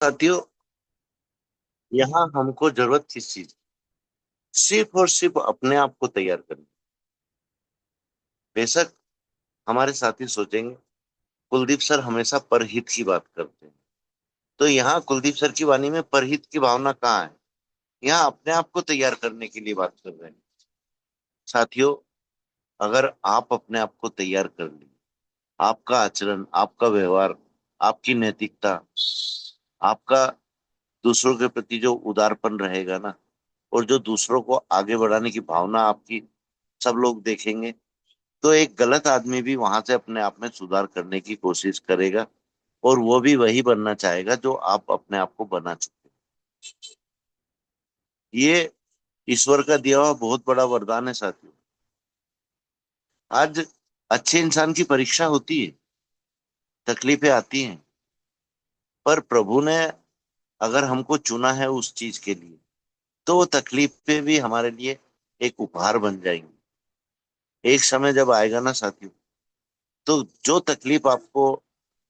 साथियों, यहाँ हमको जरूरत किस चीज की? सिर्फ और सिर्फ अपने आप को तैयार करनी। बेशक हमारे साथी सोचेंगे कुलदीप सर हमेशा परहित की बात करते हैं, तो यहाँ कुलदीप सर की वाणी में परहित की भावना कहाँ है? यहाँ अपने आप को तैयार करने के लिए बात कर रहे हैं। साथियों, अगर आप अपने आप को तैयार कर लिए, आपका आचरण, आपका व्यवहार, आपकी नैतिकता, आपका दूसरों के प्रति जो उदारपन रहेगा ना, और जो दूसरों को आगे बढ़ाने की भावना आपकी सब लोग देखेंगे, तो एक गलत आदमी भी वहां से अपने आप में सुधार करने की कोशिश करेगा, और वो भी वही बनना चाहेगा जो आप अपने आप को बना चुके हैं। ये ईश्वर का दिया हुआ बहुत बड़ा वरदान है साथियों। आज अच्छे इंसान की परीक्षा होती है, तकलीफें आती हैं, पर प्रभु ने अगर हमको चुना है उस चीज के लिए, तो वो तकलीफें भी हमारे लिए एक उपहार बन जाएंगी। एक समय जब आएगा ना साथियों, तो जो तकलीफ आपको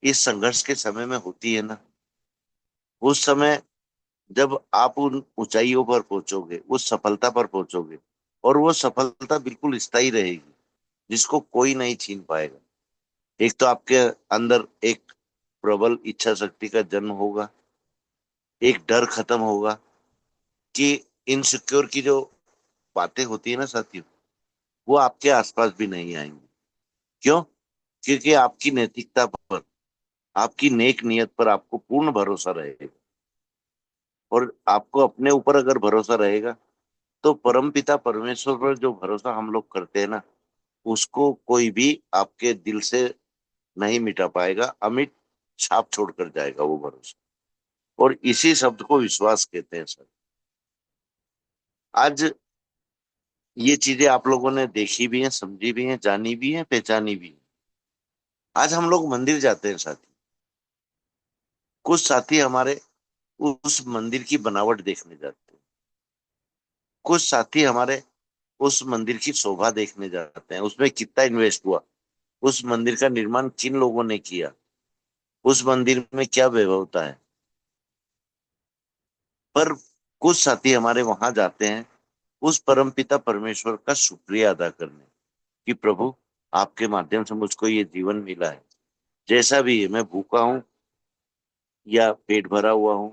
इस संघर्ष के समय में होती है ना, उस समय जब आप उन ऊंचाइयों पर पहुंचोगे, उस सफलता पर पहुंचोगे, और वो सफलता बिल्कुल स्थायी रहेगी, जिसको कोई नहीं छीन पाएगा। एक तो आपके अंदर एक प्रबल इच्छा शक्ति का जन्म होगा, एक डर खत्म होगा कि इनसिक्योर की जो बातें होती है ना साथियों, वो आपके आसपास भी नहीं आएंगी। क्यों? क्योंकि आपकी नैतिकता पर, आपकी नेक नियत पर आपको पूर्ण भरोसा रहेगा। और आपको अपने ऊपर अगर भरोसा रहेगा, तो परम पिता परमेश्वर पर जो भरोसा हम लोग करते हैं ना, उसको कोई भी आपके दिल से नहीं मिटा पाएगा। अमिट छाप छोड़कर जाएगा वो भरोसा। और इसी शब्द को विश्वास कहते हैं सर। आज ये चीजें आप लोगों ने देखी भी हैं, समझी भी हैं, जानी भी हैं, पहचानी भी हैं। आज हम लोग मंदिर जाते हैं साथी, कुछ साथी हमारे उस मंदिर की बनावट देखने जाते हैं, कुछ साथी हमारे उस मंदिर की शोभा देखने जाते हैं, उसमें कितना इन्वेस्ट हुआ, उस मंदिर का निर्माण किन लोगों ने किया, उस मंदिर में क्या वैभवता है। पर कुछ साथी हमारे वहां जाते हैं उस परमपिता परमेश्वर का शुक्रिया अदा करने, कि प्रभु, आपके माध्यम से मुझको ये जीवन मिला है। जैसा भी है, मैं भूखा हूं या पेट भरा हुआ हूं,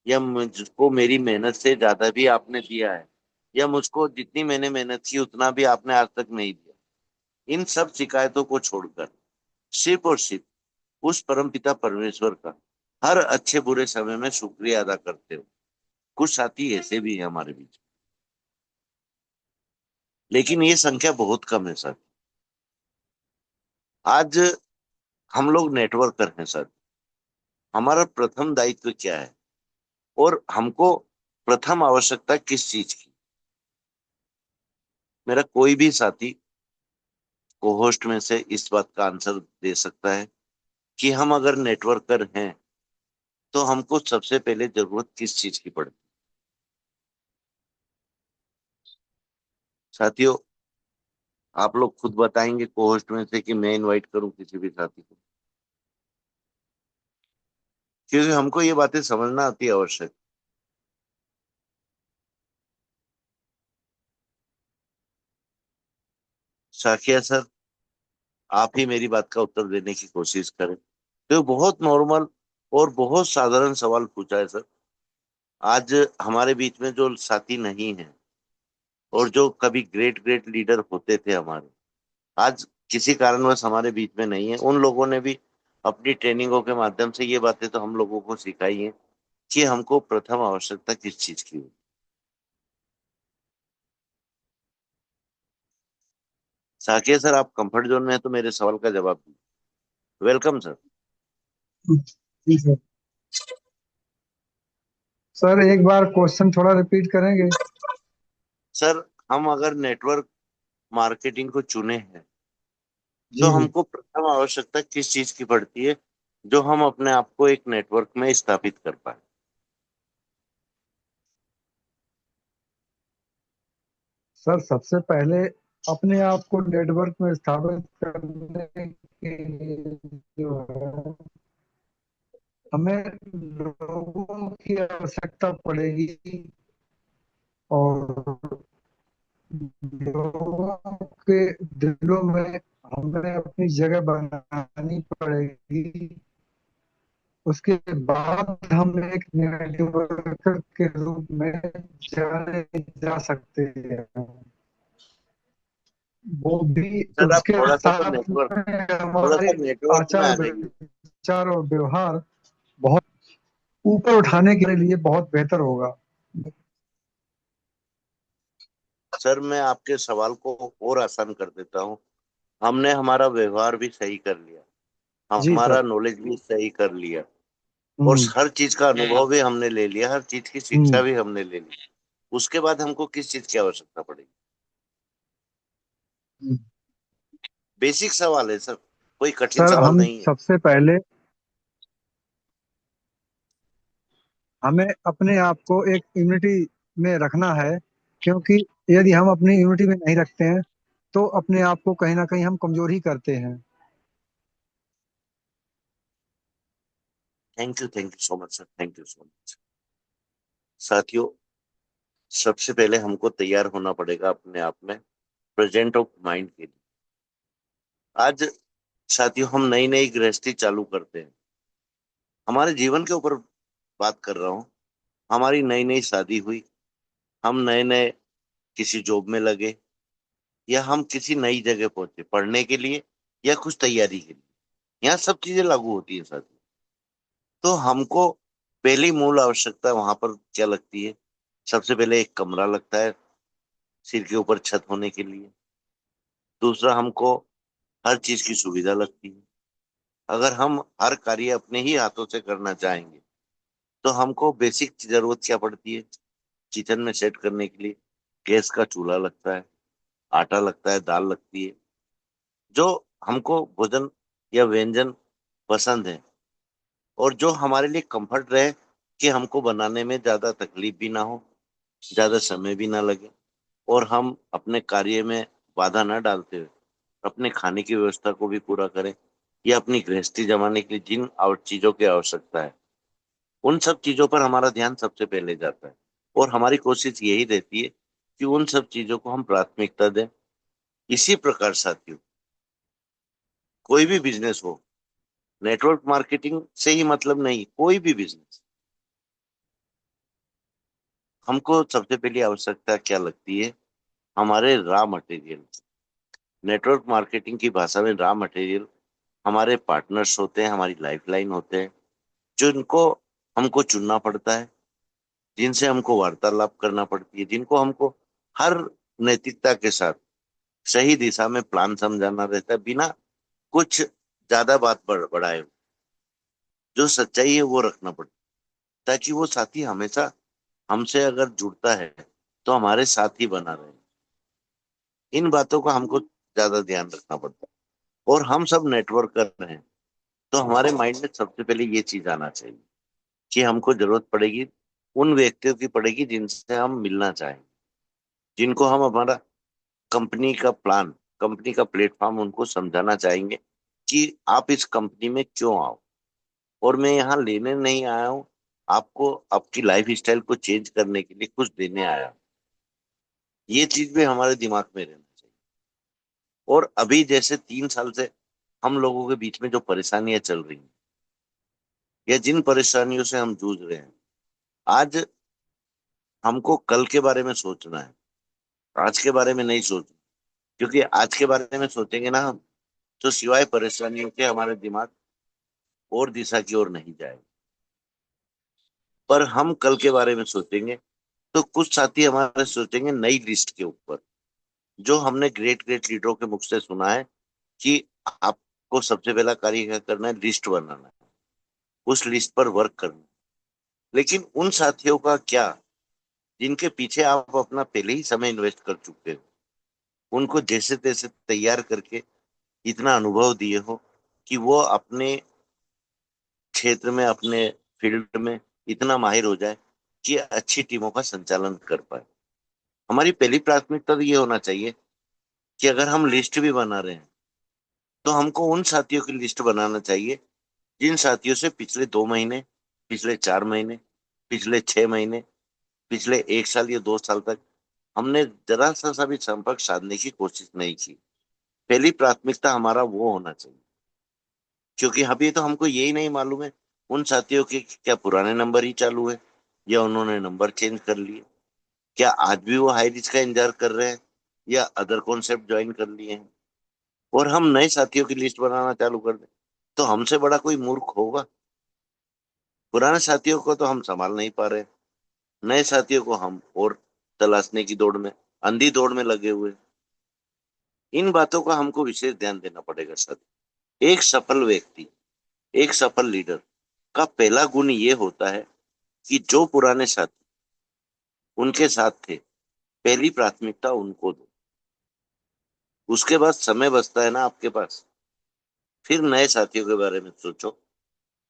या मुझको मेरी मेहनत से ज्यादा भी आपने दिया है, या मुझको जितनी मैंने मेहनत की उतना भी आपने आज तक नहीं दिया। इन सब शिकायतों को छोड़कर सिर्फ और सिर्फ उस परमपिता परमेश्वर का हर अच्छे बुरे समय में शुक्रिया अदा करते हो। कुछ साथी ऐसे भी हैं हमारे बीच, लेकिन ये संख्या बहुत कम है सर। आज हम लोग नेटवर्कर हैं सर। हमारा प्रथम दायित्व क्या है, और हमको प्रथम आवश्यकता किस चीज की? मेरा कोई भी साथी को होस्ट में से इस बात का आंसर दे सकता है कि हम अगर नेटवर्कर हैं, तो हमको सबसे पहले जरूरत किस चीज की पड़ती है? साथियों, आप लोग खुद बताएंगे को होस्ट में से कि मैं इनवाइट करूं किसी भी साथी को? क्योंकि हमको ये बातें समझना अति आवश्यक। साकिया सर, आप ही मेरी बात का उत्तर देने की कोशिश करें। तो बहुत नॉर्मल और बहुत साधारण सवाल पूछा है सर। आज हमारे बीच में जो साथी नहीं है, और जो कभी ग्रेट ग्रेट लीडर होते थे हमारे, आज किसी कारणवश हमारे बीच में नहीं है। उन लोगों ने भी अपनी ट्रेनिंगों के माध्यम से ये बातें तो हम लोगों को सिखाई हैं कि हमको प्रथम आवश्यकता किस चीज की है। साकिया सर, आप कंफर्ट जोन में है तो मेरे सवाल का जवाब दीजिए। Welcome sir. जी सर। सर एक बार क्वेश्चन थोड़ा रिपीट करेंगे? सर, हम अगर नेटवर्क मार्केटिंग को चुने हैं, तो जी जी। हमको प्रथम आवश्यकता किस चीज की पड़ती है, जो हम अपने आप को एक नेटवर्क में स्थापित कर पाए? सर सबसे पहले अपने आप को नेटवर्क में स्थापित करने के लिए जो है हमें लोगों की आवश्यकता पड़ेगी, और लोगों के दिलों में हमें अपनी जगह बनानी पड़ेगी। उसके बाद हम एक नेटवर्कर के रूप में जाने जा सकते हैं। वो भी सर आप उसके थोड़ा सा तो साथ नेटवर्क, में थोड़ा हमारे सा नेटवर्क में आचार आ जाइए। विचार और व्यवहार बहुत ऊपर उठाने के लिए बहुत बेहतर होगा। सर मैं आपके सवाल को और आसान कर देता हूँ। हमने हमारा व्यवहार भी सही कर लिया, जी सर। हमारा नॉलेज भी सही कर लिया, और हम्म। हर चीज का अनुभव भी हमने ले लिया, हर चीज की शिक्षा हम्म। भी हमने ले ली। उसके बाद हमको किस चीज की आवश्यकता पड़ेगी? हम्म। बेसिक सवाल है सर, कोई कठिन सर सवाल हम नहीं है। सबसे पहले हमें अपने आप को एक इम्यूनिटी में रखना है, क्योंकि यदि हम अपनी इम्यूनिटी में नहीं रखते हैं तो अपने आप को कहीं ना कहीं हम कमजोर ही करते हैं। Thank you so much sir, thank you so much. साथियों, सबसे पहले हमको तैयार होना पड़ेगा अपने आप में, प्रेजेंट ऑफ माइंड के लिए। आज साथियों हम नई नई गृहस्थी चालू करते हैं, हमारे जीवन के ऊपर बात कर रहा हूँ। हमारी नई नई शादी हुई, हम नए नए किसी जॉब में लगे, या हम किसी नई जगह पहुंचे पढ़ने के लिए या कुछ तैयारी के लिए, यहाँ सब चीजें लागू होती है साथियों। तो हमको पहली मूल आवश्यकता वहां पर क्या लगती है? सबसे पहले एक कमरा लगता है, सिर के ऊपर छत होने के लिए। दूसरा, हमको हर चीज की सुविधा लगती है। अगर हम हर कार्य अपने ही हाथों से करना चाहेंगे तो हमको बेसिक जरूरत क्या पड़ती है? किचन में सेट करने के लिए गैस का चूल्हा लगता है, आटा लगता है, दाल लगती है। जो हमको भोजन या व्यंजन पसंद है, और जो हमारे लिए कंफर्ट रहे, कि हमको बनाने में ज्यादा तकलीफ भी ना हो, ज्यादा समय भी ना लगे, और हम अपने कार्य में बाधा ना डालते हुए अपने खाने की व्यवस्था को भी पूरा करें, या अपनी गृहस्थी जमाने के लिए जिन चीजों की आवश्यकता है, उन सब चीजों पर हमारा ध्यान सबसे पहले जाता है। और हमारी कोशिश यही रहती है कि उन सब चीजों को हम प्राथमिकता दें। इसी प्रकार साथियों, कोई भी बिजनेस हो, नेटवर्क मार्केटिंग से ही मतलब नहीं, कोई भी बिजनेस, हमको सबसे पहली आवश्यकता क्या लगती है? हमारे रॉ मटेरियल। नेटवर्क मार्केटिंग की भाषा में रॉ मटेरियल हमारे पार्टनर्स होते हैं, हमारी लाइफलाइन होते हैं, जिनको हमको चुनना पड़ता है, जिनसे हमको वार्तालाप करना पड़ती है, जिनको हमको हर नैतिकता के साथ सही दिशा में प्लान समझाना रहता है, बिना कुछ ज्यादा बात बढ़ाए। जो सच्चाई है वो रखना पड़ता है, ताकि वो साथी हमेशा हमसे अगर जुड़ता है तो हमारे साथ ही बना रहे। इन बातों का हमको ज्यादा ध्यान रखना पड़ता है। और हम सब नेटवर्क कर रहे हैं, तो हमारे माइंड में सबसे पहले ये चीज आना चाहिए कि हमको जरूरत पड़ेगी, उन व्यक्तियों की पड़ेगी जिनसे हम मिलना चाहें, जिनको हम हमारा कंपनी का प्लान, कंपनी का प्लेटफॉर्म उनको समझाना चाहेंगे कि आप इस कंपनी में क्यों आओ, और मैं यहाँ लेने नहीं आया हूँ, आपको आपकी लाइफ स्टाइल को चेंज करने के लिए कुछ देने आया हूं। ये चीज भी हमारे दिमाग में रहना चाहिए। और अभी जैसे 3 साल से हम लोगों के बीच में जो परेशानियां चल रही हैं, या जिन परेशानियों से हम जूझ रहे हैं, आज हमको कल के बारे में सोचना है, आज के बारे में नहीं सोचना। क्योंकि आज के बारे में सोचेंगे ना हम, तो सिवाय परेशानियों के हमारे दिमाग और दिशा की ओर नहीं जाएगा। पर हम कल के बारे में सोचेंगे, तो कुछ साथी हमारे सोचेंगे नई लिस्ट के ऊपर, जो हमने ग्रेट ग्रेट लीडरों के मुख से सुना है कि आपको सबसे पहला कार्य क्या करना है? लिस्ट बनाना है, उस लिस्ट पर वर्क करना है। लेकिन उन साथियों का क्या, जिनके पीछे आप अपना पहले ही समय इन्वेस्ट कर चुके हो, उनको जैसे तैसे तैयार करके इतना अनुभव दिए हो कि वो अपने क्षेत्र में, अपने फील्ड में इतना माहिर हो जाए कि अच्छी टीमों का संचालन कर पाए। हमारी पहली प्राथमिकता तो ये होना चाहिए कि अगर हम लिस्ट भी बना रहे हैं, तो हमको उन साथियों की लिस्ट बनाना चाहिए जिन साथियों से पिछले 2 महीने पिछले 4 महीने, पिछले 6 महीने, पिछले 1 साल या 2 साल तक हमने जरा सा भी संपर्क साधने की कोशिश नहीं की। पहली प्राथमिकता हमारा वो होना चाहिए, क्योंकि अभी तो हमको यही नहीं मालूम है उन साथियों के क्या पुराने नंबर ही चालू है या उन्होंने नंबर चेंज कर लिए, क्या आज भी वो हाई रिस्क का इंतजार कर रहे हैं या अदर कॉन्सेप्ट ज्वाइन कर लिए हैं, और हम नए साथियों की लिस्ट बनाना चालू कर दें तो हमसे बड़ा कोई मूर्ख होगा। पुराने साथियों को तो हम संभाल नहीं पा रहे, नए साथियों को हम और तलाशने की दौड़ में, अंधी दौड़ में लगे हुए। इन बातों का हमको विशेष ध्यान देना पड़ेगा सर। एक सफल व्यक्ति, एक सफल लीडर का पहला गुण ये होता है कि जो पुराने साथी उनके साथ थे, पहली प्राथमिकता उनको दो। उसके बाद समय बचता है ना आपके पास, फिर नए साथियों के बारे में सोचो।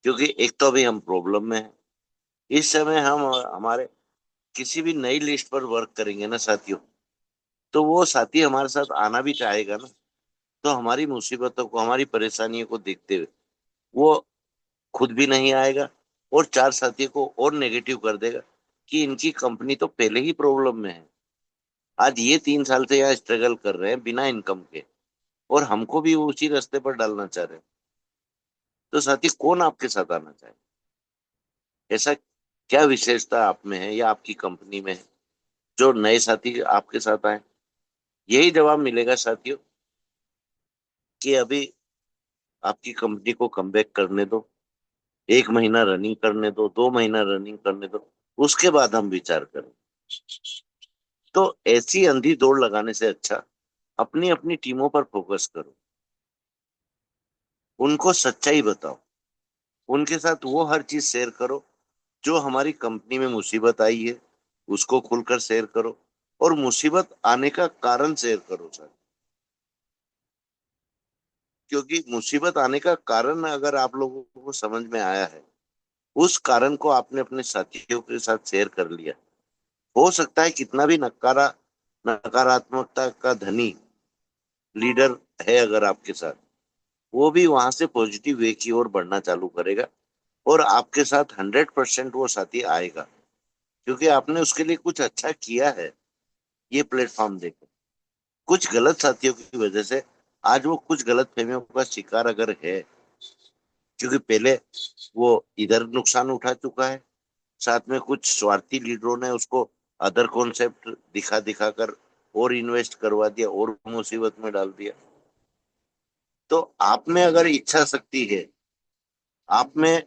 क्योंकि एक तो अभी हम प्रॉब्लम में हैं, इस समय हम हमारे किसी भी नई लिस्ट पर वर्क करेंगे ना साथियों, तो वो साथी हमारे साथ आना भी चाहेगा ना, तो हमारी मुसीबतों को, हमारी परेशानियों को देखते हुए वो खुद भी नहीं आएगा और चार साथियों को और नेगेटिव कर देगा कि इनकी कंपनी तो पहले ही प्रॉब्लम में है, आज ये 3 साल से यहाँ स्ट्रगल कर रहे हैं बिना इनकम के, और हमको भी वो उसी रास्ते पर डालना चाह रहे हैं। तो साथी कौन आपके साथ आना चाहे? ऐसा क्या विशेषता आप में है या आपकी कंपनी में है जो नए साथी आपके साथ आए? यही जवाब मिलेगा साथियों कि अभी आपकी कंपनी को कमबैक करने दो, 1 महीना रनिंग करने दो, 2 महीना रनिंग करने दो, उसके बाद हम विचार करें। तो ऐसी अंधी दौड़ लगाने से अच्छा अपनी अपनी टीमों पर फोकस करो, उनको सच्चाई बताओ, उनके साथ वो हर चीज शेयर करो जो हमारी कंपनी में मुसीबत आई है, उसको खुलकर शेयर करो, और मुसीबत आने का कारण शेयर करो सर। क्योंकि मुसीबत आने का कारण अगर आप लोगों को समझ में आया है, उस कारण को आपने अपने साथियों के साथ शेयर कर लिया, हो सकता है कितना भी नकारात्मकता का धनी लीडर है अगर आपके साथ, वो भी वहां से पॉजिटिव वे की ओर बढ़ना चालू करेगा, और आपके साथ 100% वो साथी आएगा, क्योंकि आपने उसके लिए कुछ अच्छा किया है। ये प्लेटफॉर्म देकर कुछ गलत साथियों की वजह से आज वो कुछ गलत फहमियों का शिकार अगर है, क्योंकि पहले वो इधर नुकसान उठा चुका है, साथ में कुछ स्वार्थी लीडरों ने उसको अदर कॉन्सेप्ट दिखा दिखा कर और इन्वेस्ट करवा दिया और मुसीबत में डाल दिया। तो आप में अगर इच्छा शक्ति है, आप में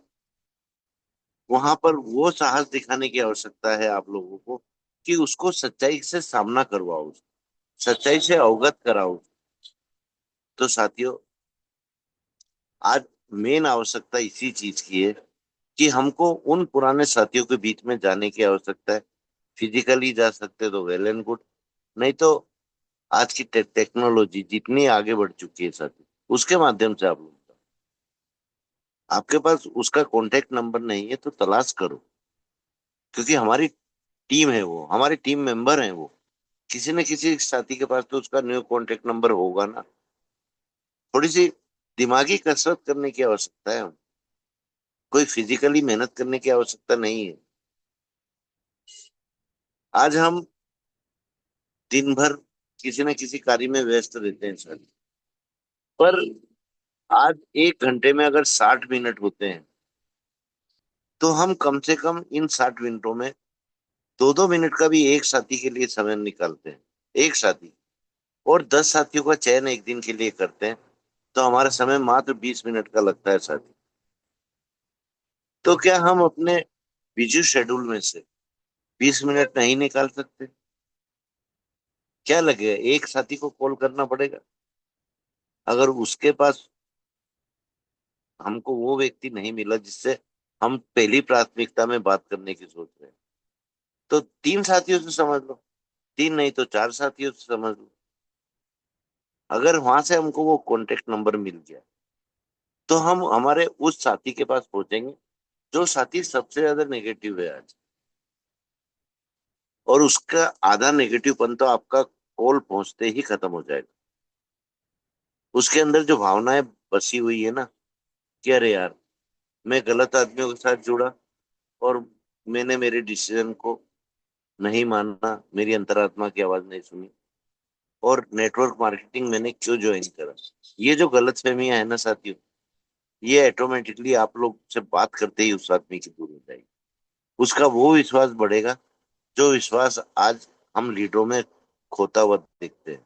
वहां पर वो साहस दिखाने की आवश्यकता है आप लोगों को कि उसको सच्चाई से सामना करवाओ, सच्चाई से अवगत कराओ। तो साथियों, आज मेन आवश्यकता इसी चीज की है कि हमको उन पुराने साथियों के बीच में जाने की आवश्यकता है। फिजिकली जा सकते तो वेल एंड गुड, नहीं तो आज की टेक्नोलॉजी जितनी आगे बढ़ चुकी है साथी, उसके माध्यम से आप लोग, आपके पास उसका कॉन्टेक्ट नंबर नहीं है तो तलाश करो, क्योंकि हमारी टीम है, वो हमारे टीम मेंबर हैं, वो किसी न किसी साथी के पास तो उसका न्यू कॉन्टेक्ट नंबर होगा ना। थोड़ी सी दिमागी कसरत करने की आवश्यकता है, कोई फिजिकली मेहनत करने की आवश्यकता नहीं है। आज हम दिन भर किसी न किसी कार्य में व्यस्त रहते हैं सर, पर आज 1 घंटे में अगर 60 मिनट होते हैं तो हम कम से कम इन 60 मिनटों में 2-2 मिनट का भी एक साथी के लिए समय निकालते हैं, एक साथी, और 10 साथियों का चयन एक दिन के लिए करते हैं, तो हमारा समय मात्र 20 मिनट का लगता है साथी। तो क्या हम अपने बिजी शेड्यूल में से 20 मिनट नहीं निकाल सकते? क्या लगेगा, एक साथी को कॉल करना पड़ेगा, अगर उसके पास हमको वो व्यक्ति नहीं मिला जिससे हम पहली प्राथमिकता में बात करने की सोच रहे हैं, तो 3 साथियों से समझ लो, 3 नहीं तो 4 साथियों से समझ लो। अगर वहां से हमको वो कॉन्टेक्ट नंबर मिल गया तो हम हमारे उस साथी के पास पहुंचेंगे जो साथी सबसे ज्यादा नेगेटिव है आज, और उसका आधा नेगेटिव पन तो आपका कॉल पहुंचते ही खत्म हो जाएगा। उसके अंदर जो भावनाएं बसी हुई है ना कि अरे यार मैं गलत आदमियों के साथ जुड़ा, और मैंने मेरे डिसीजन को नहीं माना, मेरी अंतरात्मा की आवाज नहीं सुनी, और नेटवर्क मार्केटिंग मैंने क्यों ज्वाइन करा। ये जो गलत फहमियां है ना साथियों, ये ऑटोमेटिकली आप लोग से बात करते ही उस आदमी की दूर हो जाएगी। उसका वो विश्वास बढ़ेगा जो विश्वास आज हम लीडरों में खोता हुआ देखते हैं।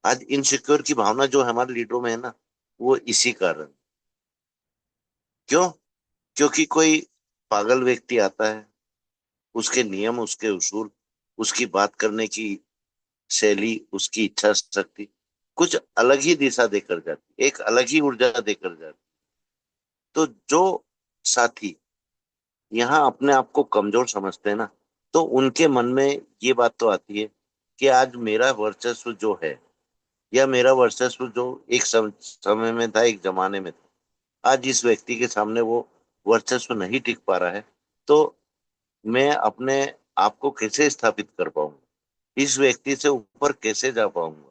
आज इनसिक्योर की भावना जो हमारे लीडरों में है ना, वो इसी कारण। क्यों? क्योंकि कोई पागल व्यक्ति आता है, उसके नियम, उसके उसूल, उसकी बात करने की शैली, उसकी इच्छा शक्ति कुछ अलग ही दिशा देकर जाती, एक अलग ही ऊर्जा देकर जाती। तो जो साथी यहाँ अपने आप को कमजोर समझते हैं ना, तो उनके मन में ये बात तो आती है कि आज मेरा वर्चस्व जो है, या मेरा वर्चस्व जो एक समय में था, एक जमाने में था, आज इस व्यक्ति के सामने वो वर्चस्व नहीं टिक पा रहा है। तो मैं अपने आप को कैसे स्थापित कर पाऊंगा, इस व्यक्ति से ऊपर कैसे जा पाऊंगा।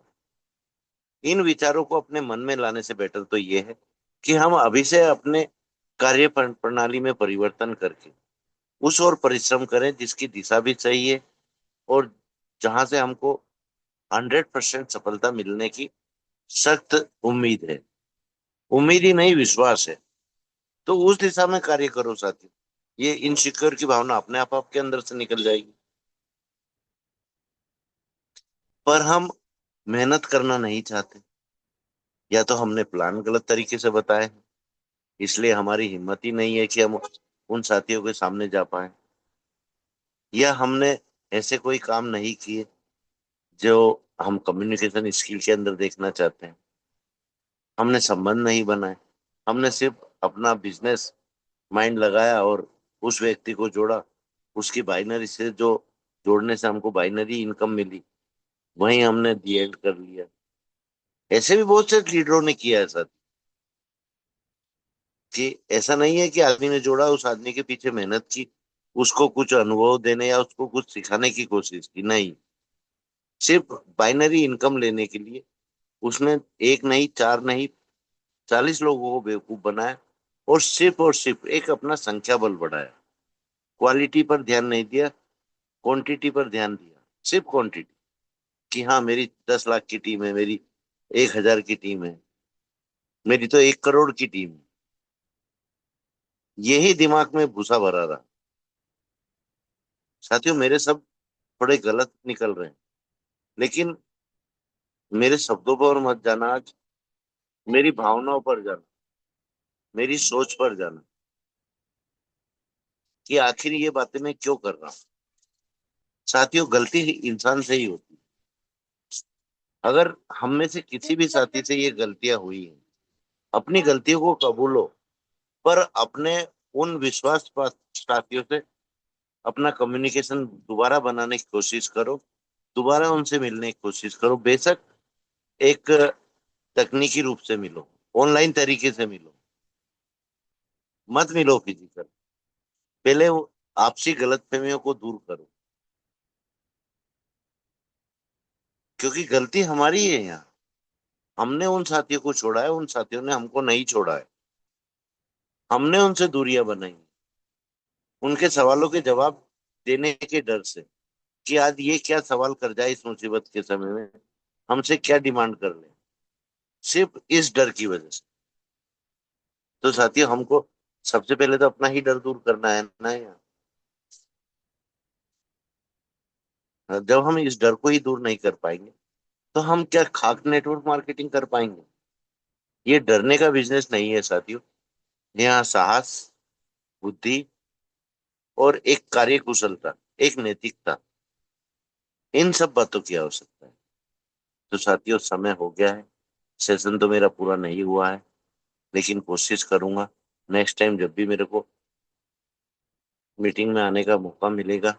इन विचारों को अपने मन में लाने से बेटर तो ये है कि हम अभी से अपने कार्य प्रणाली में परिवर्तन करके उस ओर परिश्रम करें जिसकी दिशा भी सही है, और जहां से हमको 100% सफलता मिलने की सख्त उम्मीद है। उम्मीद ही नहीं, विश्वास है। तो उस दिशा में कार्य करो साथी। ये इनसिक्योर की भावना अपने आप आपके अंदर से निकल जाएगी। पर हम मेहनत करना नहीं चाहते, या तो हमने प्लान गलत तरीके से बताए हैं, इसलिए हमारी हिम्मत ही नहीं है कि हम उन साथियों के सामने जा पाए, या हमने ऐसे कोई काम नहीं किए जो हम कम्युनिकेशन स्किल के अंदर देखना चाहते हैं। हमने संबंध नहीं बनाए, हमने सिर्फ अपना बिजनेस माइंड लगाया और उस व्यक्ति को जोड़ा, उसकी बाइनरी से जो जोड़ने से हमको बाइनरी इनकम मिली, वहीं हमने दी एंड कर लिया। ऐसे भी बहुत से लीडरों ने किया है सर, कि ऐसा नहीं है कि आदमी ने जोड़ा, उस आदमी के पीछे मेहनत की, उसको कुछ अनुभव देने या उसको कुछ सिखाने की कोशिश की, नहीं। सिर्फ बाइनरी इनकम लेने के लिए उसने एक नहीं, चार नहीं, 40 लोगों को बेवकूफ बनाया, और सिर्फ एक अपना संख्या बल बढ़ाया। क्वालिटी पर ध्यान नहीं दिया, क्वांटिटी पर ध्यान दिया, सिर्फ क्वांटिटी। कि हाँ, मेरी 10 लाख की टीम है, मेरी 1,000 की टीम है, मेरी तो 1 करोड़ की टीम है। यही दिमाग में भूसा भरा रहा। साथियों, मेरे सब थोड़े गलत निकल रहे हैं, लेकिन मेरे शब्दों पर मत जाना आज, मेरी भावनाओं पर जाना, मेरी सोच पर जाना, कि आखिर ये बातें मैं क्यों कर रहा हूँ। साथियों, गलती इंसान से ही होती है। अगर हम में से किसी भी साथी से ये गलतियां हुई हैं, अपनी गलतियों को कबूलो, पर अपने उन विश्वास साथियों से अपना कम्युनिकेशन दोबारा बनाने की कोशिश करो, दोबारा उनसे मिलने की कोशिश करो। बेशक एक तकनीकी रूप से मिलो, ऑनलाइन तरीके से मिलो, मत मिलो फिजिकल। पहले वो आपसी गलतफहमियों को दूर करो, क्योंकि गलती हमारी है यहाँ। हमने उन साथियों को छोड़ा है, उन साथियों ने हमको नहीं छोड़ा है। हमने उनसे दूरियां बनाई, उनके सवालों के जवाब देने के डर से, कि आज ये क्या सवाल कर जाए इस मुसीबत के समय में, हमसे क्या डिमांड कर ले, सिर्फ इस डर की वजह से। तो साथियों, हमको सबसे पहले तो अपना ही डर दूर करना है ना यार। जब हम इस डर को ही दूर नहीं कर पाएंगे, तो हम क्या खाक नेटवर्क मार्केटिंग कर पाएंगे। ये डरने का बिजनेस नहीं है साथियों। यहाँ साहस, बुद्धि, और एक कार्य कुशलता, एक नैतिकता, इन सब बातों की आवश्यकता है। तो साथियों, समय हो गया है। सेशन तो मेरा पूरा नहीं हुआ है, लेकिन कोशिश करूंगा नेक्स्ट टाइम जब भी मेरे को मीटिंग में आने का मौका मिलेगा,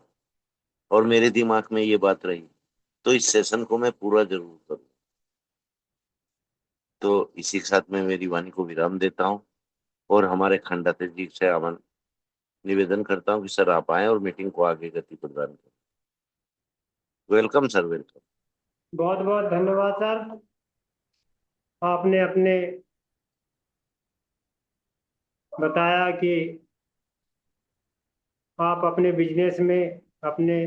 और मेरे दिमाग में ये बात रही, तो इस सेशन को मैं पूरा जरूर करूँ। तो इसी के साथ मैं मेरी वाणी को विराम देता हूँ, और हमारे खंडाते जी से आमन निवेदन करता हूँ कि सर आप आए और मीटिंग को आगे गति प्रदान करें। Welcome sir, welcome. बहुत बहुत धन्यवाद सर। आपने अपने बताया कि आप अपने बिजनेस में अपने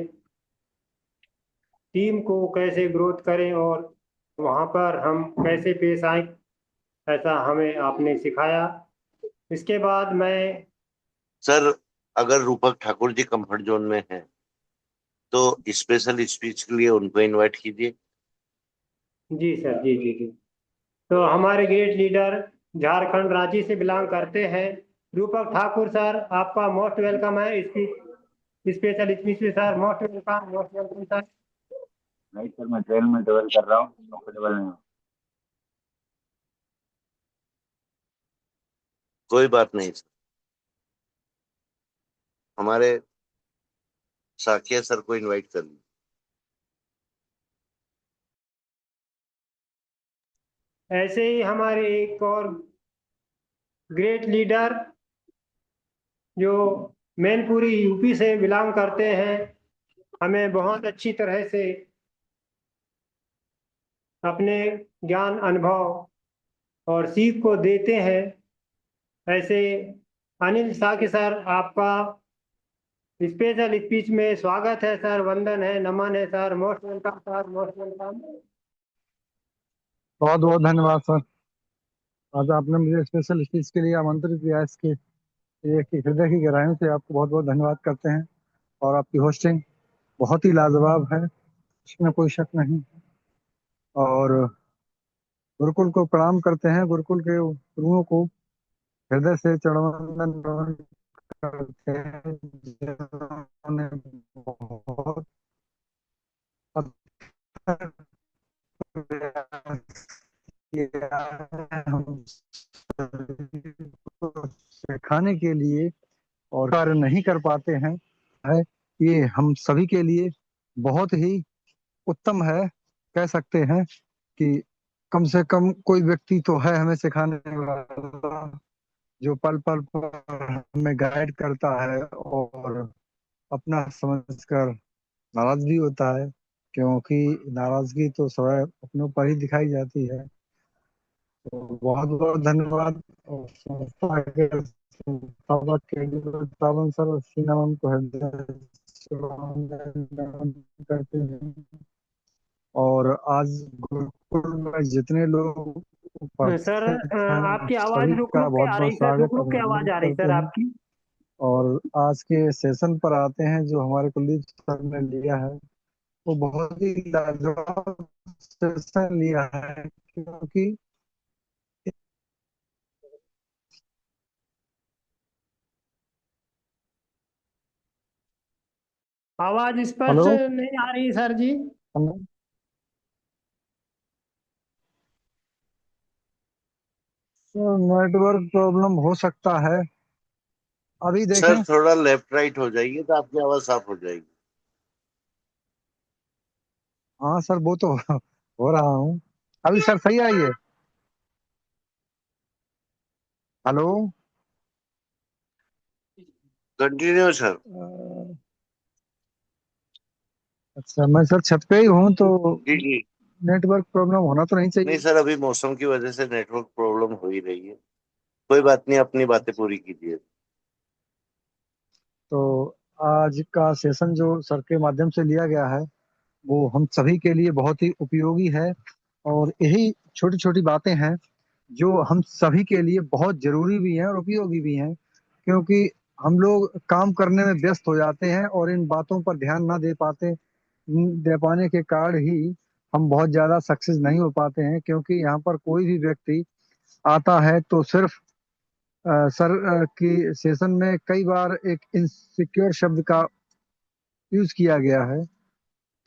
टीम को कैसे ग्रोथ करें और वहाँ पर हम कैसे पेश आए, ऐसा हमें आपने सिखाया। इसके बाद मैं सर, अगर रूपक ठाकुर जी कंफर्ट जोन में हैं तो स्पेशल स्पीच के लिए उनको इनवाइट कीजिए। जी सर, जी जी जी। तो हमारे ग्रेट लीडर झारखंड रांची से बिलोंग करते हैं, रूपक ठाकुर सर, आपका मोस्ट वेलकम है स्पीच, स्पेशल स्पीच में sir. Most welcome, most welcome sir. नहीं सर, मैं ट्रेन में ट्रेवल कर रहा हूँ, कंफर्टेबल नहीं हूँ। कोई बात नहीं सर, हमारे साकिया सर को इनवाइट कर लीजिए। ऐसे ही हमारे एक और ग्रेट लीडर जो मैनपुरी यूपी से बिलोंग करते हैं, हमें बहुत अच्छी तरह से अपने ज्ञान, अनुभव और सीख को देते हैं। ऐसे अनिल साकी सर, आपका स्पेशल स्पीच में स्वागत है सर, वंदन है, नमन है sir. Most welcome sir, most welcome. बहुत बहुत धन्यवाद सर। आज आपने मुझे स्पेशल स्पीच के लिए आमंत्रित किया, इसके लिए कि हृदय की गहराइयों से आपको बहुत बहुत धन्यवाद करते हैं। और आपकी होस्टिंग बहुत ही लाजवाब है, इसमें कोई शक नहीं। और गुरुकुल को प्रणाम करते हैं, गुरुकुल के गुरुओं को हृदय से चरणवंदन नमन करते हैं, जिन्होंने बहुत अथक प्रयास किया है हम सभी को सिखाने के लिए, और कार्य नहीं कर पाते हैं, है ये हम सभी के लिए बहुत ही उत्तम है। कह सकते हैं कि कम से कम कोई व्यक्ति तो है हमें सिखाने वाला, जो पल पल पर हमें गाइड करता है और अपना समझकर नाराज भी होता है, क्योंकि नाराजगी तो स्वयं अपनों पर ही दिखाई जाती है। तो बहुत बहुत धन्यवाद। और संस्था के संस्थापक के लिए श्रावण सर और श्रीनमन को हृदय से वंदन करते हैं। और आज गुरुकुल में जितने लोग सर, उपस्थित हैं उन आपकी आवाज सभी रुक का रुक के बहुत आ बहुत रही सर, रुक स्वागत रुक के आवाज अभिनंदन आ रही करते सर हैं। आपकी। और आज के सेशन पर आते हैं जो हमारे कुलदीप सर ने लिया है, वो बहुत ही लाजवाब सेशन लिया है, क्योंकि आवाज स्पष्ट हेलो, नहीं आ रही सर जी। नेटवर्क प्रॉब्लम हो सकता है, अभी सर, देखें। थोड़ा लेफ्ट राइट हो जाइए तो आपकी आवाज साफ हो जाएगी। हाँ सर, वो तो हो रहा हूँ। अभी सर सही आई है। हेलो। Continue sir. अच्छा, मैं सर छत पे ही हूँ, तो जी जी। नेटवर्क प्रॉब्लम होना तो नहीं नहीं चाहिए। सर, अभी मौसम की वजह से नेटवर्क प्रॉब्लम हो ही रही है। कोई बात नहीं, अपनी बातें पूरी कीजिए। तो आज का सेशन जो सर के माध्यम से लिया गया है, वो हम सभी के लिए बहुत ही उपयोगी है। और यही छोटी छोटी बातें हैं जो हम सभी के लिए बहुत जरूरी भी हैं और उपयोगी भी हैं, क्योंकि हम लोग काम करने में व्यस्त हो जाते हैं और इन बातों पर ध्यान ना दे पाने के कारण ही हम बहुत ज्यादा सक्सेस नहीं हो पाते हैं। क्योंकि यहाँ पर कोई भी व्यक्ति आता है तो सिर्फ सर की सेशन में कई बार एक इनसिक्योर शब्द का यूज किया गया है।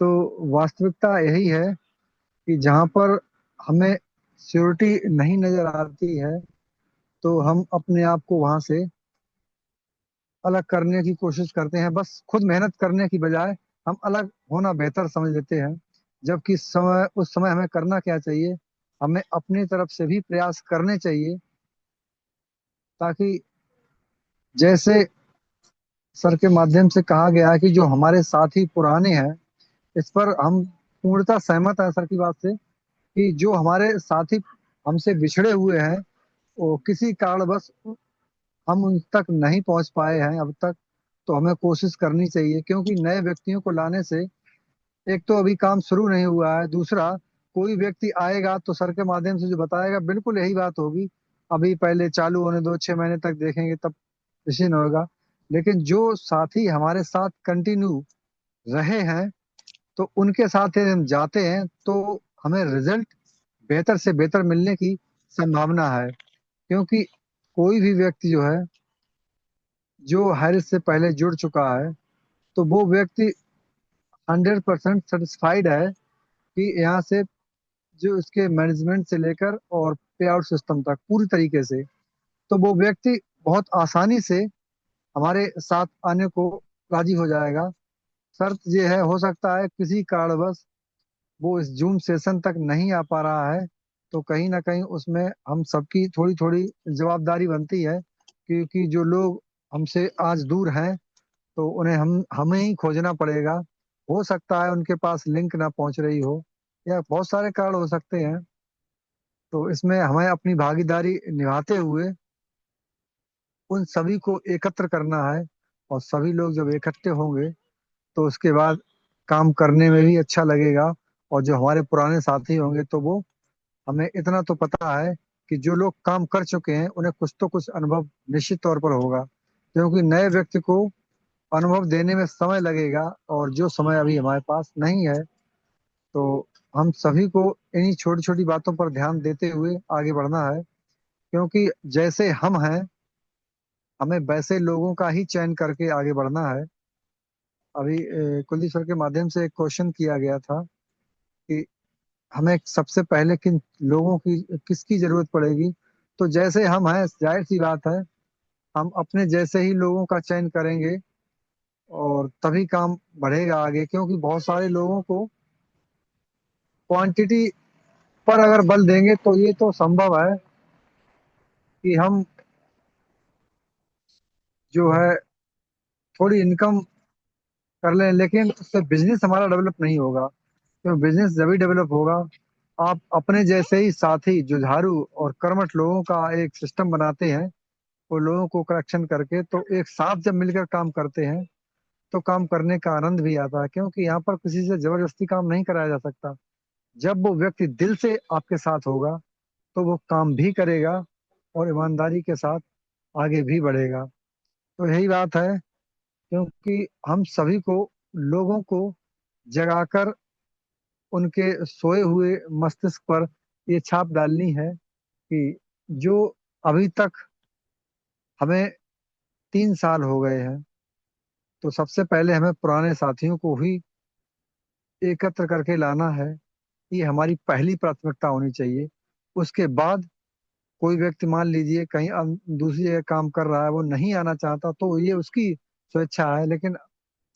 तो वास्तविकता यही है कि जहाँ पर हमें श्योरिटी नहीं नजर आती है, तो हम अपने आप को वहां से अलग करने की कोशिश करते हैं। बस खुद मेहनत करने की बजाय हम अलग होना बेहतर समझ लेते हैं। जबकि उस समय हमें करना क्या चाहिए, हमें अपनी तरफ से भी प्रयास करने चाहिए, ताकि जैसे सर के माध्यम से कहा गया है कि जो हमारे साथी पुराने हैं, इस पर हम पूर्णतः सहमत हैं सर की बात से, कि जो हमारे साथी हमसे बिछड़े हुए हैं, वो किसी कारणवश हम उन तक नहीं पहुंच पाए हैं अब तक, तो हमें कोशिश करनी चाहिए, क्योंकि नए व्यक्तियों को लाने से एक तो अभी काम शुरू नहीं हुआ है, दूसरा कोई व्यक्ति आएगा तो सर के माध्यम से जो बताएगा बिल्कुल यही बात होगी। अभी पहले चालू होने दो, 6 महीने तक देखेंगे तब निश्चित होगा। लेकिन जो साथी हमारे साथ कंटिन्यू रहे हैं, तो उनके साथ यदि हम जाते हैं तो हमें रिजल्ट बेहतर से बेहतर मिलने की संभावना है। क्योंकि कोई भी व्यक्ति जो है, जो हैरिस से पहले जुड़ चुका है, तो वो व्यक्ति 100% सेटिस्फाइड है कि यहाँ से जो इसके मैनेजमेंट से लेकर और पे आउट सिस्टम तक पूरी तरीके से, तो वो व्यक्ति बहुत आसानी से हमारे साथ आने को राजी हो जाएगा। शर्त ये है, हो सकता है किसी कारणवश वो इस जूम सेशन तक नहीं आ पा रहा है, तो कहीं ना कहीं उसमें हम सबकी थोड़ी थोड़ी जवाबदारी बनती है, क्योंकि जो लोग हमसे आज दूर हैं तो उन्हें हमें ही खोजना पड़ेगा। हो सकता है उनके पास लिंक ना पहुंच रही हो, या बहुत सारे कारण हो सकते हैं। तो इसमें हमें अपनी भागीदारी निभाते हुए उन सभी को एकत्र करना है, और सभी लोग जब इकट्ठे होंगे तो उसके बाद काम करने में भी अच्छा लगेगा। और जो हमारे पुराने साथी होंगे, तो वो, हमें इतना तो पता है कि जो लोग काम कर चुके हैं उन्हें कुछ तो कुछ अनुभव निश्चित तौर पर होगा, क्योंकि नए व्यक्ति को अनुभव देने में समय लगेगा, और जो समय अभी हमारे पास नहीं है। तो हम सभी को इन्हीं छोटी छोटी बातों पर ध्यान देते हुए आगे बढ़ना है, क्योंकि जैसे हम हैं, हमें वैसे लोगों का ही चयन करके आगे बढ़ना है। अभी कुलदीप सर के माध्यम से एक क्वेश्चन किया गया था कि हमें सबसे पहले किन लोगों की, किसकी जरूरत पड़ेगी। तो जैसे हम हैं, जाहिर सी बात है, हम अपने जैसे ही लोगों का चयन करेंगे, और तभी काम बढ़ेगा आगे। क्योंकि बहुत सारे लोगों को क्वांटिटी पर अगर बल देंगे तो ये तो संभव है कि हम जो है थोड़ी इनकम कर लें, लेकिन उससे बिजनेस हमारा डेवलप नहीं होगा। तो बिजनेस जब ही डेवलप होगा, आप अपने जैसे ही साथी जुझारू और कर्मठ लोगों का एक सिस्टम बनाते हैं, वो लोगों को करेक्शन करके, तो एक साथ जब मिलकर काम करते हैं तो काम करने का आनंद भी आता है। क्योंकि यहाँ पर किसी से जबरदस्ती काम नहीं कराया जा सकता। जब वो व्यक्ति दिल से आपके साथ होगा तो वो काम भी करेगा और ईमानदारी के साथ आगे भी बढ़ेगा। तो यही बात है, क्योंकि हम सभी को, लोगों को जगाकर उनके सोए हुए मस्तिष्क पर ये छाप डालनी है कि जो अभी तक हमें 3 साल हो गए हैं, तो सबसे पहले हमें पुराने साथियों को ही एकत्र करके लाना है। ये हमारी पहली प्राथमिकता होनी चाहिए। उसके बाद कोई व्यक्ति, मान लीजिए कहीं दूसरी जगह काम कर रहा है, वो नहीं आना चाहता, तो ये उसकी स्वेच्छा है, लेकिन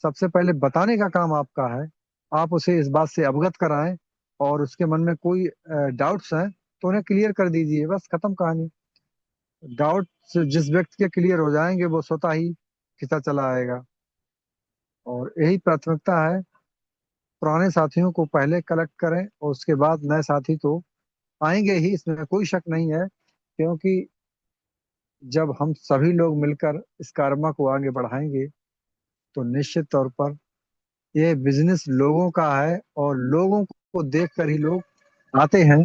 सबसे पहले बताने का काम आपका है। आप उसे इस बात से अवगत कराएं, और उसके मन में कोई डाउट्स हैं तो उन्हें क्लियर कर दीजिए, बस खत्म कहानी। डाउट जिस व्यक्ति के क्लियर हो जाएंगे वो स्वतः ही खिंचा चला आएगा। और यही प्राथमिकता है, पुराने साथियों को पहले कलेक्ट करें और उसके बाद नए साथी तो आएंगे ही, इसमें कोई शक नहीं है। क्योंकि जब हम सभी लोग मिलकर इस कार्य को आगे बढ़ाएंगे तो निश्चित तौर पर ये बिजनेस लोगों का है, और लोगों को देख कर ही लोग आते हैं।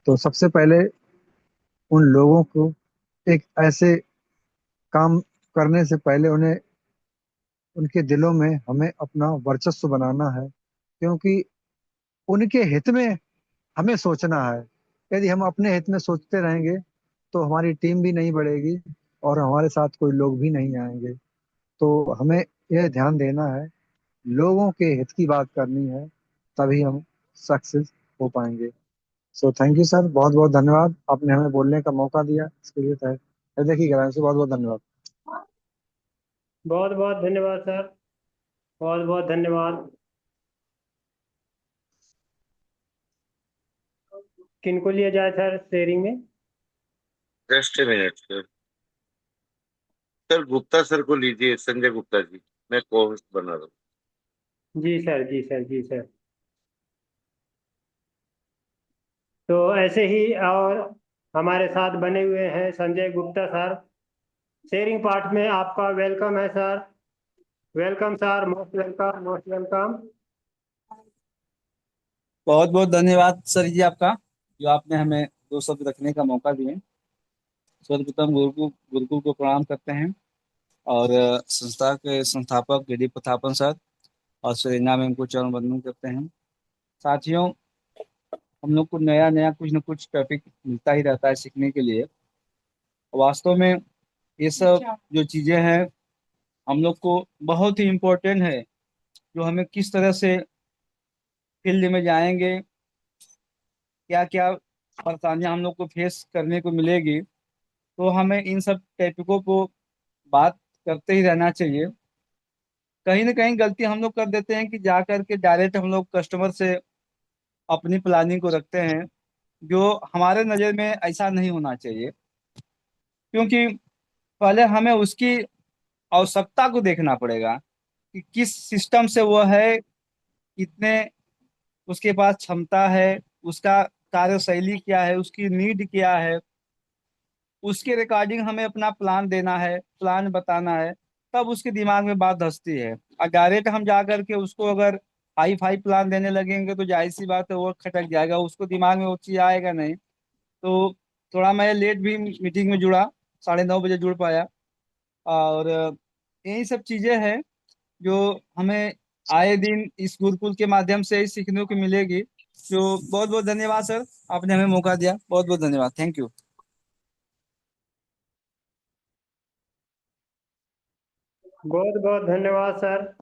तो सबसे पहले उन लोगों को एक ऐसे काम करने से पहले उन्हें, उनके दिलों में हमें अपना वर्चस्व बनाना है। क्योंकि उनके हित में हमें सोचना है। यदि हम अपने हित में सोचते रहेंगे तो हमारी टीम भी नहीं बढ़ेगी, और हमारे साथ कोई लोग भी नहीं आएंगे। तो हमें यह ध्यान देना है, लोगों के हित की बात करनी है, तभी हम सक्सेस हो पाएंगे। सो थैंक यू सर, बहुत बहुत धन्यवाद, आपने हमें बोलने का मौका दिया, इसके लिए हृदय की गहराई से बहुत बहुत धन्यवाद। बहुत बहुत धन्यवाद सर, बहुत बहुत धन्यवाद। किनको लिया जाए सर शेयरिंग में? Just a minute sir. Sir Gupta sir को लीजिए, संजय गुप्ता जी। मैं को होस्ट बना रहा हूँ। जी सर, जी सर, जी सर। तो ऐसे ही और हमारे साथ बने हुए हैं Sanjay Gupta sir. Sharing part में आपका वेलकम है sir. Welcome sir, most welcome, most welcome. बहुत बहुत धन्यवाद सर जी आपका, जो आपने हमें दो शब्द रखने का मौका दिए। सर्वप्रथम गुरुकुल को प्रणाम करते हैं, और संस्था के संस्थापक डी प्रतापन सर और सरेना मैम को चरण वंदन करते हैं। साथियों, हम लोग को नया नया कुछ न कुछ टॉपिक मिलता ही रहता है सीखने के लिए। वास्तव में ये सब जो चीजें हैं, हम लोग को बहुत ही इम्पोर्टेंट है। जो हमें किस तरह से फील्ड में जाएंगे, क्या क्या परेशानियां हम लोग को फेस करने को मिलेगी, तो हमें इन सब टॉपिकों को बात करते ही रहना चाहिए। कहीं ना कहीं गलती हम लोग कर देते हैं कि जा करके डायरेक्ट हम लोग कस्टमर से अपनी प्लानिंग को रखते हैं, जो हमारे नज़र में ऐसा नहीं होना चाहिए। क्योंकि पहले हमें उसकी आवश्यकता को देखना पड़ेगा कि किस सिस्टम से वो है, कितने उसके पास क्षमता है, उसका कार्यशैली क्या है, उसकी नीड क्या है। उसके रिकॉर्डिंग हमें अपना प्लान देना है, प्लान बताना है, तब उसके दिमाग में बात धंसती है। और डायरेक्ट हम जा करके उसको अगर हाई फाई प्लान देने लगेंगे तो जाहिर सी बात है वो खटक जाएगा, उसको दिमाग में वो चीज आएगा नहीं। तो थोड़ा मैं लेट भी मीटिंग में जुड़ा, 9:30 बजे जुड़ पाया। और यही सब चीजें हैं जो हमें आए दिन इस गुरुकुल के माध्यम से ही सीखने को मिलेगी। जो बहुत बहुत धन्यवाद सर, आपने हमें मौका दिया। बहुत बहुत धन्यवाद, थैंक यू। बहुत बहुत धन्यवाद सर।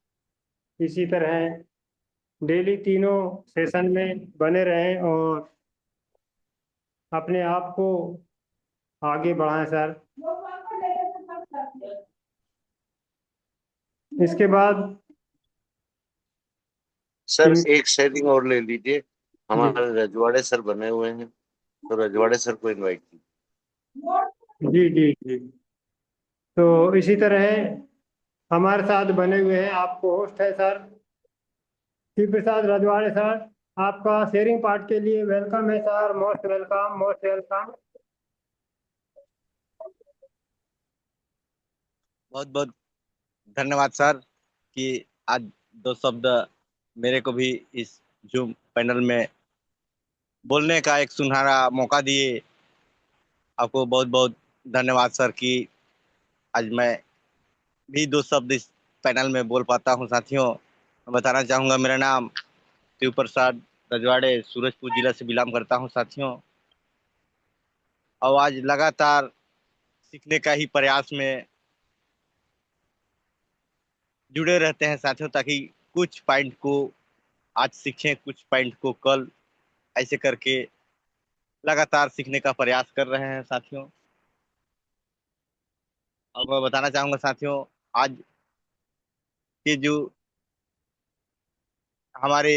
इसी तरह डेली तीनों सेशन में बने रहें और अपने आप को आगे बढ़ाएं सर। इसके बाद सर इन एक शेयरिंग और ले लीजिए, जी हमारे रजवाड़े सर बने हुए हैं, तो रजवाड़े सर को इनवाइट कीजिए। जी जी जी। तो इसी तरह हमारे साथ बने हुए हैं, आपको होस्ट है सर शिव प्रसाद रजवाड़े सर। आपका शेयरिंग पार्ट के लिए वेलकम है sir, most welcome, most welcome. बहुत बहुत धन्यवाद सर कि आज दो शब्द मेरे को भी इस जूम पैनल में बोलने का एक सुनहरा मौका दिए। आपको बहुत बहुत धन्यवाद सर कि आज मैं भी दो शब्द इस पैनल में बोल पाता हूँ। साथियों, मैं बताना चाहूँगा, मेरा नाम शिव प्रसाद रजवाड़े सूरजपुर जिला से बिलोंग करता हूँ साथियों। और आज लगातार सीखने का ही प्रयास में जुड़े रहते हैं साथियों, ताकि कुछ पॉइंट को आज सीखें, कुछ पॉइंट को कल, ऐसे करके लगातार सीखने का प्रयास कर रहे हैं साथियों। और मैं बताना चाहूंगा साथियों, आज के जो हमारे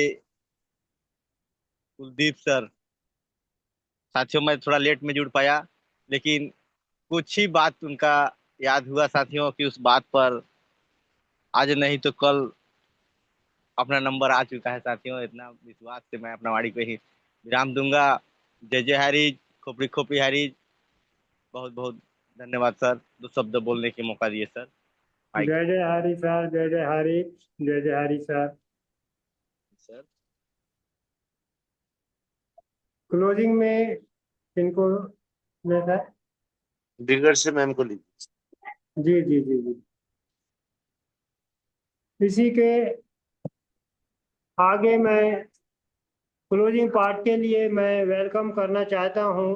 कुलदीप सर, साथियों मैं थोड़ा लेट में जुड़ पाया, लेकिन कुछ ही बात उनका याद हुआ साथियों कि उस बात पर आज नहीं तो कल अपना नंबर आ चुका है साथियों। इतना विश्वास से मैं अपना वाणी पे ही विराम दूंगा। जय जय हरी, खोपड़ी खोपड़ी हरी। बहुत बहुत धन्यवाद सर, दो शब्द बोलने के मौका दिए सर। माइक जय जय हरि सर, जय जय हरि, जय जय हरि सर। सर। क्लोजिंग में इनको ले सर। डिगर से मैम को लीजिए। जी जी जी जी। इसी के आगे मैं क्लोजिंग पार्ट के लिए मैं वेलकम करना चाहता हूं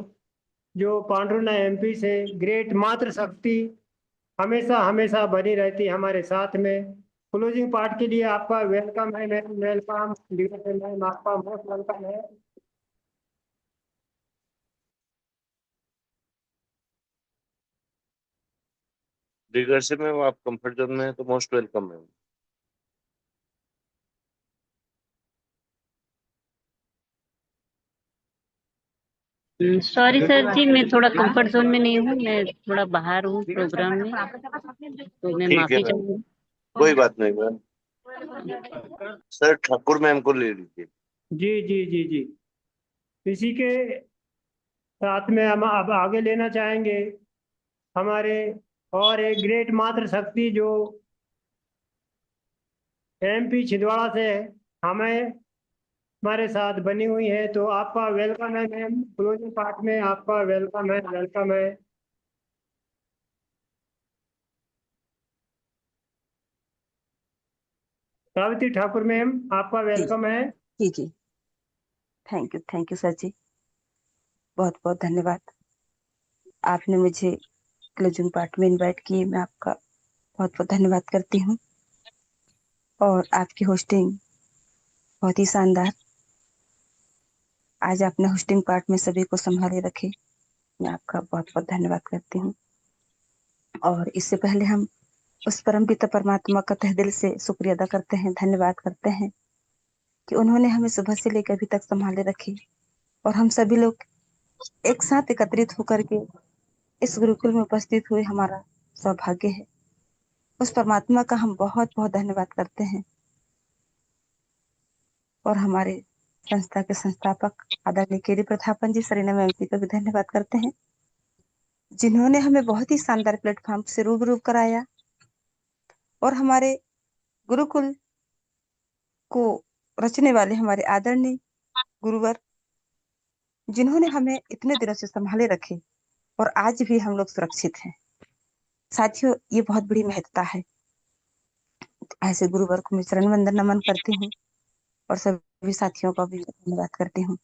जो पांडुरंग एमपी से ग्रेट मातृ शक्ति हमेशा हमेशा बनी रहती है हमारे साथ में। क्लोजिंग पार्ट के लिए आपका वेलकम है मैम, वेलकम मैम, आपका मोस्ट वेलकम है। डिगर से मैम आप कंफर्ट जोन में है तो most welcome ma'am. Sorry sir जी, मैं थोड़ा कंफर्ट जोन में नहीं हूँ, मैं थोड़ा बाहर हूँ प्रोग्राम में, तो मैं ठीक है माफी मैम, चाहूंगी। कोई बात नहीं मैम। सर ठाकुर मैम को ले लीजिए। जी जी जी जी। इसी के साथ में हम अब आगे लेना चाहेंगे हमारे और एक ग्रेट मातृ शक्ति जो MP छिंदवाड़ा से हमें हमारे साथ बनी हुई है, तो आपका वेलकम है मैम। क्लोजिंग पार्ट में आपका वेलकम है, वेलकम है। सावित्री ठाकुर मैम, आपका जी वेलकम है। जी जी, थैंक यू सर जी, बहुत बहुत धन्यवाद। आपने मुझे क्लोजिंग पार्ट में इनवाइट किए, मैं आपका बहुत बहुत धन्यवाद करती हूँ। और आपकी होस्टिंग बहुत ही शानदार। आज आपने होस्टिंग पार्ट में सभी को संभाले रखे, मैं आपका बहुत बहुत धन्यवाद करती हूँ। और इससे पहले हम उस परम पिता परमात्मा का तहे दिल से शुक्रिया अदा करते हैं, धन्यवाद करते हैं कि उन्होंने हमें सुबह से लेकर अभी तक संभाले रखे, और हम सभी लोग एक साथ एकत्रित होकर के इस गुरुकुल में उपस्थित हुए हमारा सौभाग्य है। उस परमात्मा का हम बहुत बहुत धन्यवाद करते हैं। और हमारे संस्था के संस्थापक आदरणीय केरी प्रथापन जी, सरीना मैम जी का भी धन्यवाद करते हैं, जिन्होंने हमें बहुत ही शानदार प्लेटफॉर्म से रूबरू कराया, और हमारे गुरुकुल को रचने वाले हमारे आदरणीय गुरुवर, जिन्होंने हमें इतने दिनों से संभाले रखे और आज भी हम लोग सुरक्षित हैं। साथियों, ये बहुत बड़ी महत्ता है। ऐसे गुरुवर को मैं चरण वंदन नमन करती हूँ, और सभी साथियों का भी धन्यवाद करती हूँ।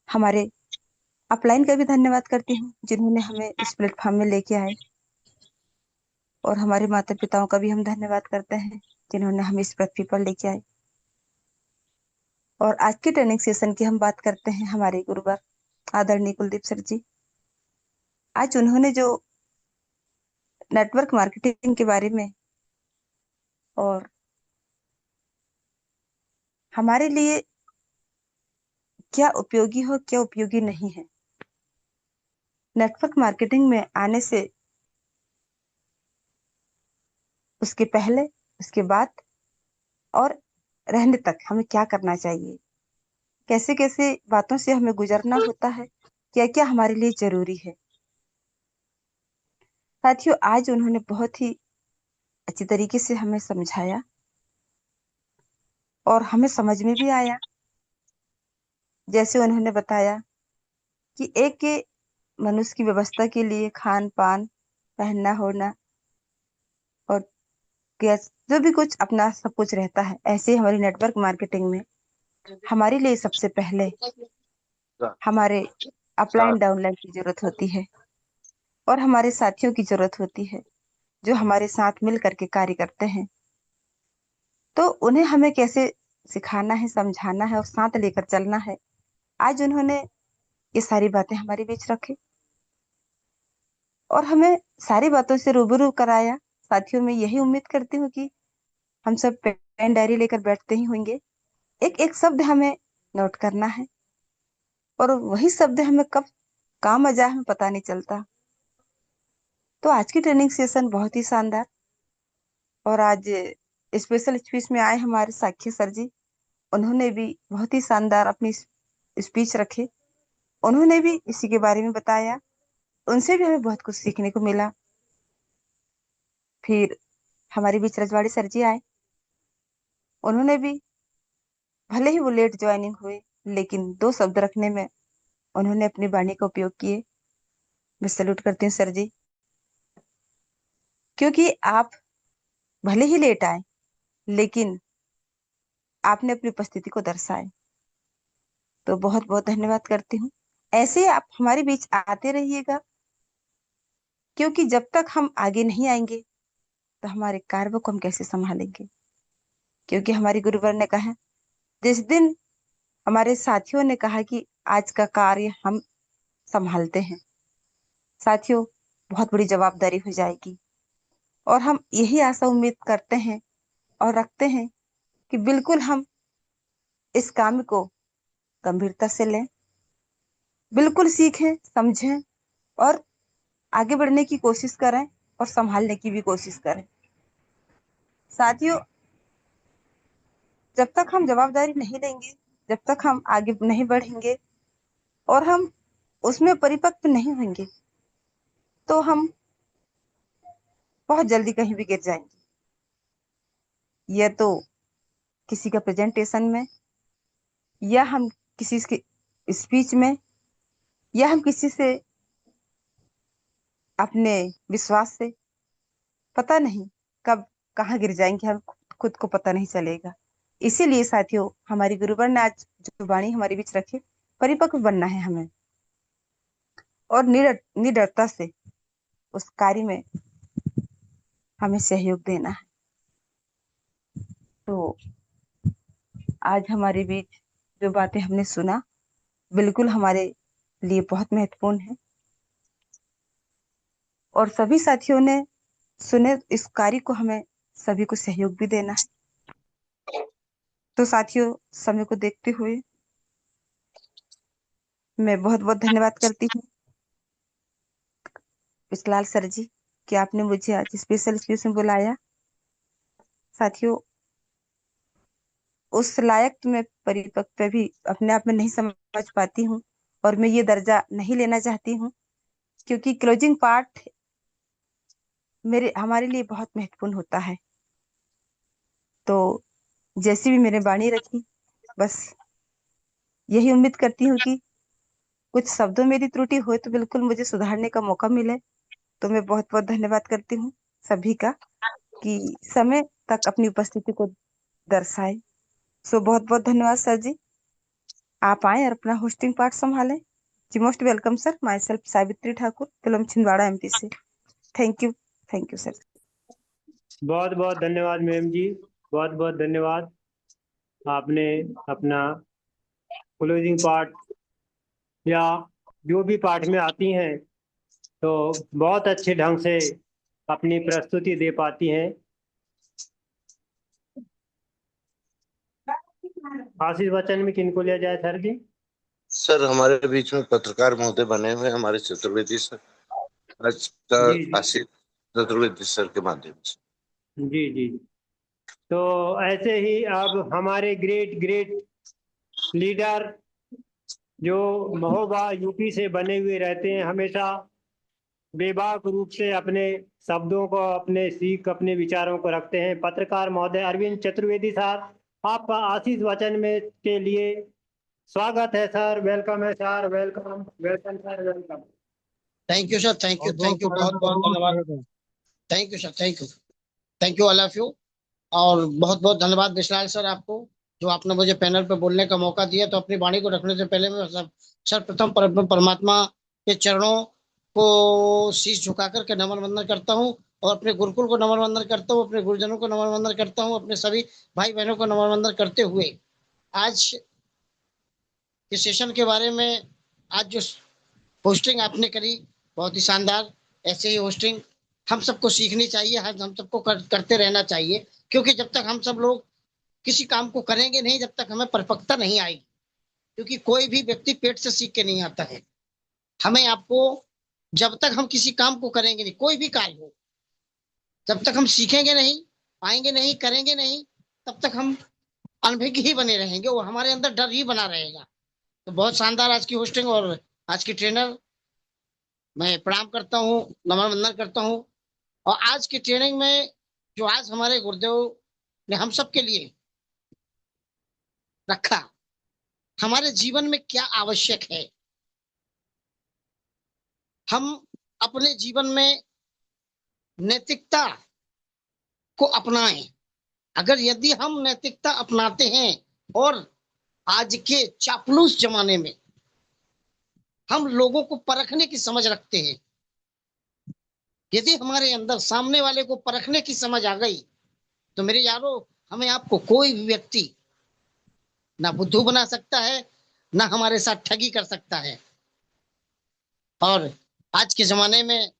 हमारे अपलाइन का भी धन्यवाद करती हूँ, जिन्होंने हमें इस प्लेटफॉर्म में लेके आए। और हमारे माता पिताओं का भी हम धन्यवाद करते हैं, जिन्होंने हमें इस पृथ्वी पर लेके आए। और आज के ट्रेनिंग सेशन की हम बात करते हैं हमारे गुरुवर आदरणीय कुलदीप सर जी। आज उन्होंने जो नेटवर्क मार्केटिंग के बारे में और हमारे लिए क्या उपयोगी हो क्या उपयोगी नहीं है, नेटवर्क मार्केटिंग में आने से उसके पहले, उसके बाद और रहने तक हमें क्या करना चाहिए, कैसे कैसे बातों से हमें गुजरना होता है, क्या क्या हमारे लिए जरूरी है। साथियों, आज उन्होंने बहुत ही अच्छी तरीके से हमें समझाया, और हमें समझ में भी आया। जैसे उन्होंने बताया कि एक के मनुष्य की व्यवस्था के लिए खान पान, पहनना होना, और गैस, जो भी कुछ अपना सब कुछ रहता है, ऐसे ही हमारी नेटवर्क मार्केटिंग में हमारे लिए सबसे पहले हमारे अपलाइन डाउनलाइन की जरूरत होती है, और हमारे साथियों की जरूरत होती है, जो हमारे साथ मिल करके कार्य करते हैं। तो उन्हें हमें कैसे सिखाना है, समझाना है और साथ लेकर चलना है, आज उन्होंने ये सारी बातें हमारे बीच रखी और हमें सारी बातों से रूबरू कराया। साथियों, मैं यही उम्मीद करती हूँ कि हम सब पेन डायरी लेकर बैठते ही होंगे। एक एक शब्द हमें नोट करना है, और वही शब्द हमें कब काम आ जाए हमें पता नहीं चलता। तो आज की ट्रेनिंग सेशन बहुत ही शानदार। और आज स्पेशल स्पीच में आए हमारे साक्षी सर जी, उन्होंने भी बहुत ही शानदार अपनी स्पीच रखी। उन्होंने भी इसी के बारे में बताया, उनसे भी हमें बहुत कुछ सीखने को मिला। फिर हमारे बीच रजवाड़ी सर जी आए, उन्होंने भी, भले ही वो लेट ज्वाइनिंग हुए, लेकिन दो शब्द रखने में उन्होंने अपनी वाणी का उपयोग किए। मैं सैल्यूट करती हूँ सर जी, क्योंकि आप भले ही लेट आए, लेकिन आपने अपनी उपस्थिति को दर्शाए। तो बहुत बहुत धन्यवाद करती हूँ। ऐसे ही आप हमारे बीच आते रहिएगा, क्योंकि जब तक हम आगे नहीं आएंगे तो हमारे कार्य को हम कैसे संभालेंगे। क्योंकि हमारी गुरुवर ने कहा, जिस दिन हमारे साथियों ने कहा कि आज का कार्य हम संभालते हैं, साथियों बहुत बड़ी जवाबदारी हो जाएगी। और हम यही आशा उम्मीद करते हैं और रखते हैं कि बिल्कुल हम इस काम को गंभीरता से लें, बिल्कुल सीखें, समझें और आगे बढ़ने की कोशिश करें और संभालने की भी कोशिश करें। साथियों, जब तक हम जवाबदारी नहीं लेंगे, जब तक हम आगे नहीं बढ़ेंगे और हम उसमें परिपक्व नहीं होंगे, तो हम बहुत जल्दी कहीं भी गिर जाएंगे। या तो किसी का प्रेजेंटेशन में, या हम किसी के स्पीच में, या हम किसी से अपने विश्वास से, पता नहीं कब कहाँ गिर जाएंगे, हम खुद को पता नहीं चलेगा। इसीलिए साथियों, हमारी गुरुवर ने आज जो वाणी हमारे बीच रखी, परिपक्व बनना है हमें, और निडरता से उस कार्य में हमें सहयोग देना है। तो आज हमारे बीच जो बातें हमने सुना, बिल्कुल हमारे लिए बहुत महत्वपूर्ण है, और सभी साथियों ने सुने इस कार्य को, हमें सभी को सहयोग भी देना है। तो साथियों, समय को देखते हुए मैं बहुत बहुत धन्यवाद करती हूँ विशलाल सर जी कि आपने मुझे आज स्पेशल स्पीच में बुलाया। साथियों, उस लायक तो मैं परिपक्व भी अपने आप में नहीं समझ पाती हूँ, और मैं ये दर्जा नहीं लेना चाहती हूँ, क्योंकि क्लोजिंग पार्ट हमारे लिए बहुत महत्वपूर्ण होता है। तो जैसी भी मैंने वाणी रखी, बस यही उम्मीद करती हूँ कि कुछ शब्दों में मेरी त्रुटि हो तो बिल्कुल मुझे सुधारने का मौका मिले। तो मैं बहुत बहुत धन्यवाद करती हूँ सभी का कि समय तक अपनी उपस्थिति को दर्शाए। सो बहुत बहुत धन्यवाद सर जी, आप आए और अपना होस्टिंग पार्ट संभालें। जी most welcome sir, myself Savitri Thakur, फिल्म छिंदवाड़ा एमपी से। Thank you sir. बहुत बहुत धन्यवाद मैम जी, बहुत बहुत धन्यवाद। आपने अपना क्लोजिंग पार्ट या जो भी पार्ट में आती हैं तो बहुत अच्छे ढंग से अपनी प्रस्तुति दे पाती हैं। आशीष वचन में किनको लिया जाए सर जी? सर, हमारे बीच में पत्रकार महोदय बने हुए हमारे चतुर्वेदी सर, आज का जी जी आशीष चतुर्वेदी सर के माध्यम से। जी जी। तो ऐसे ही अब हमारे ग्रेट ग्रेट लीडर जो महोबा यूपी से बने हुए रहते हैं, हमेशा बेबाक रूप से अपने शब्दों को, अपने सीख, अपने विचारों को रखते हैं, पत्रकार महोदय अरविंद चतुर्वेदी सर, आपका आशीष वचन में के लिए स्वागत है सर। वेलकम है sir, welcome welcome sir, welcome. Thank you sir, thank you, thank you, बहुत बहुत धन्यवाद। Thank you sir, thank you all of you. और बहुत बहुत धन्यवाद विशाल सर आपको, जो आपने मुझे पैनल पर बोलने का मौका दिया। तो अपनी वाणी को रखने से पहले मैं सर्वप्रथम परमात्मा के चरणों को शीश झुका करके नमन वंदन करता हूँ, और अपने गुरुकुल को नमन वंदन करता हूँ, अपने गुरुजनों को नमन वंदन करता हूँ, अपने सभी भाई बहनों को नमन वंदन करते हुए आज के सेशन के बारे में, आज जो होस्टिंग आपने करी बहुत ही शानदार। ऐसे ही होस्टिंग हम सबको सीखनी चाहिए, हम सबको करते रहना चाहिए, क्योंकि जब तक हम सब लोग किसी काम को करेंगे नहीं, जब तक हमें परिपक्वता नहीं आएगी। क्योंकि कोई भी व्यक्ति पेट से सीख के नहीं आता है। हमें आपको जब तक हम किसी काम को करेंगे नहीं, कोई भी कार्य हो, जब तक हम सीखेंगे नहीं, पाएंगे नहीं, करेंगे नहीं, तब तक हम अनभिज्ञ ही बने रहेंगे, और हमारे अंदर डर ही बना रहेगा। तो बहुत शानदार आज की होस्टिंग, और आज की ट्रेनर मैं प्रणाम करता हूँ, नमन वंदन करता हूँ। और आज की ट्रेनिंग में जो आज हमारे गुरुदेव ने हम सब के लिए रखा, हमारे जीवन में क्या आवश्यक है, हम अपने जीवन में नैतिकता को अपनाएं। अगर यदि हम नैतिकता अपनाते हैं, और आज के चापलूस जमाने में हम लोगों को परखने की समझ रखते हैं, यदि हमारे अंदर सामने वाले को परखने की समझ आ गई, तो मेरे यारों, हमें आपको कोई भी व्यक्ति ना बुद्धू बना सकता है, ना हमारे साथ ठगी कर सकता है। और आज के जमाने में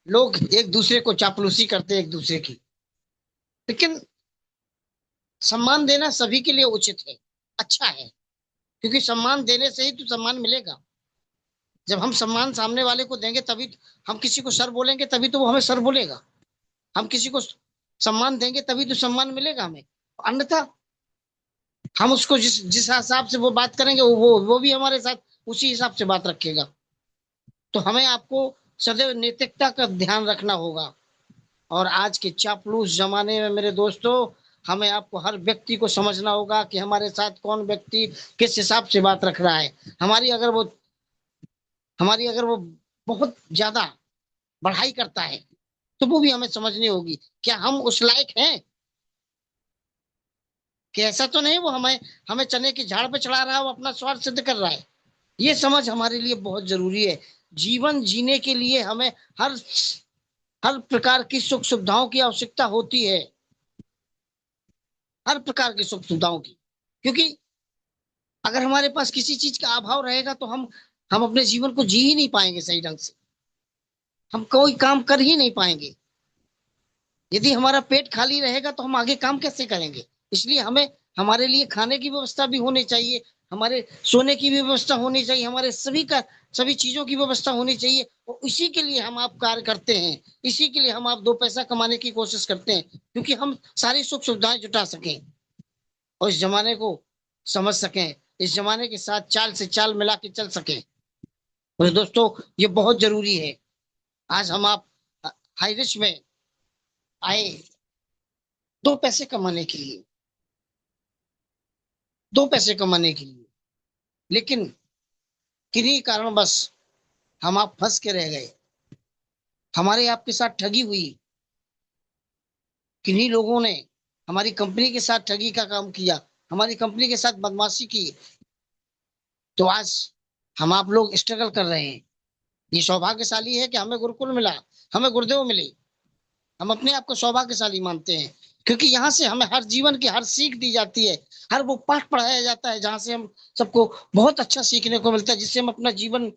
लोग एक दूसरे को चापलूसी करते हैं, एक दूसरे की। लेकिन सम्मान देना सभी के लिए उचित है, अच्छा है, क्योंकि सम्मान देने से ही तो सम्मान मिलेगा। जब हम सम्मान सामने वाले को देंगे, तभी हम किसी को सर बोलेंगे, तभी तो वो हमें सर बोलेगा। हम किसी को सम्मान देंगे, तभी तो सम्मान मिलेगा हमें। अन्यथा हम उसको जिस जिस हिसाब से वो बात करेंगे, वो भी हमारे साथ उसी हिसाब से बात रखेगा। तो हमें आपको सदैव नैतिकता का ध्यान रखना होगा। और आज के चापलूस जमाने में मेरे दोस्तों, हमें आपको हर व्यक्ति को समझना होगा कि हमारे साथ कौन व्यक्ति किस हिसाब से बात रख रहा है। हमारी अगर वो बहुत ज्यादा बढ़ाई करता है तो वो भी हमें समझनी होगी, क्या हम उस लायक हैं? कि ऐसा तो नहीं वो हमें हमें चने की झाड़ पे चढ़ा रहा है, वो अपना स्वार्थ सिद्ध कर रहा है। ये समझ हमारे लिए बहुत जरूरी है। जीवन जीने के लिए हमें हर हर प्रकार की सुख सुविधाओं की आवश्यकता होती है, हर प्रकार की सुख सुविधाओं की। क्योंकि अगर हमारे पास किसी चीज का अभाव रहेगा तो हम अपने जीवन को जी ही नहीं पाएंगे सही ढंग से, हम कोई काम कर ही नहीं पाएंगे। यदि हमारा पेट खाली रहेगा तो हम आगे काम कैसे करेंगे? इसलिए हमें हमारे लिए खाने की व्यवस्था भी होनी चाहिए, हमारे सोने की भी व्यवस्था होनी चाहिए, हमारे सभी चीजों की व्यवस्था होनी चाहिए। और इसी के लिए हम आप कार्य करते हैं, इसी के लिए हम आप दो पैसा कमाने की कोशिश करते हैं, क्योंकि हम सारी सुख सुविधाएं जुटा सकें और इस जमाने को समझ सकें, इस जमाने के साथ चाल से चाल मिला के चल सकें। और दोस्तों, ये बहुत जरूरी है। आज हम आप हाई रिच में आए दो पैसे कमाने के लिए, दो पैसे कमाने के लिए, लेकिन किन्हीं कारणवश हम आप फंस के रह गए, हमारे आपके साथ ठगी हुई, किन्हीं लोगों ने हमारी कंपनी के साथ ठगी का काम किया, हमारी कंपनी के साथ बदमाशी की, तो आज हम आप लोग स्ट्रगल कर रहे हैं। ये सौभाग्यशाली है कि हमें गुरुकुल मिला, हमें गुरुदेव मिले। हम अपने आप को सौभाग्यशाली मानते हैं, क्योंकि यहाँ से हमें हर जीवन की हर सीख दी जाती है, हर वो पाठ पढ़ाया जाता है जहाँ से हम सबको बहुत अच्छा सीखने को मिलता है, जिससे हम अपना जीवन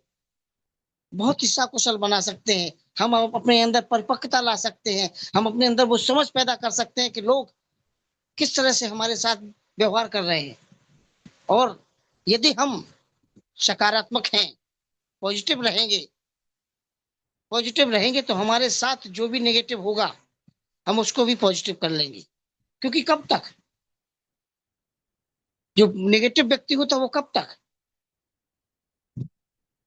बहुत ही सकुशल बना सकते हैं। हम अपने अंदर परिपक्वता ला सकते हैं, हम अपने अंदर वो समझ पैदा कर सकते हैं कि लोग किस तरह से हमारे साथ व्यवहार कर रहे हैं। और यदि हम सकारात्मक हैं, पॉजिटिव रहेंगे तो हमारे साथ जो भी नेगेटिव होगा हम उसको भी पॉजिटिव कर लेंगे। क्योंकि कब तक जो नेगेटिव व्यक्ति होता है वो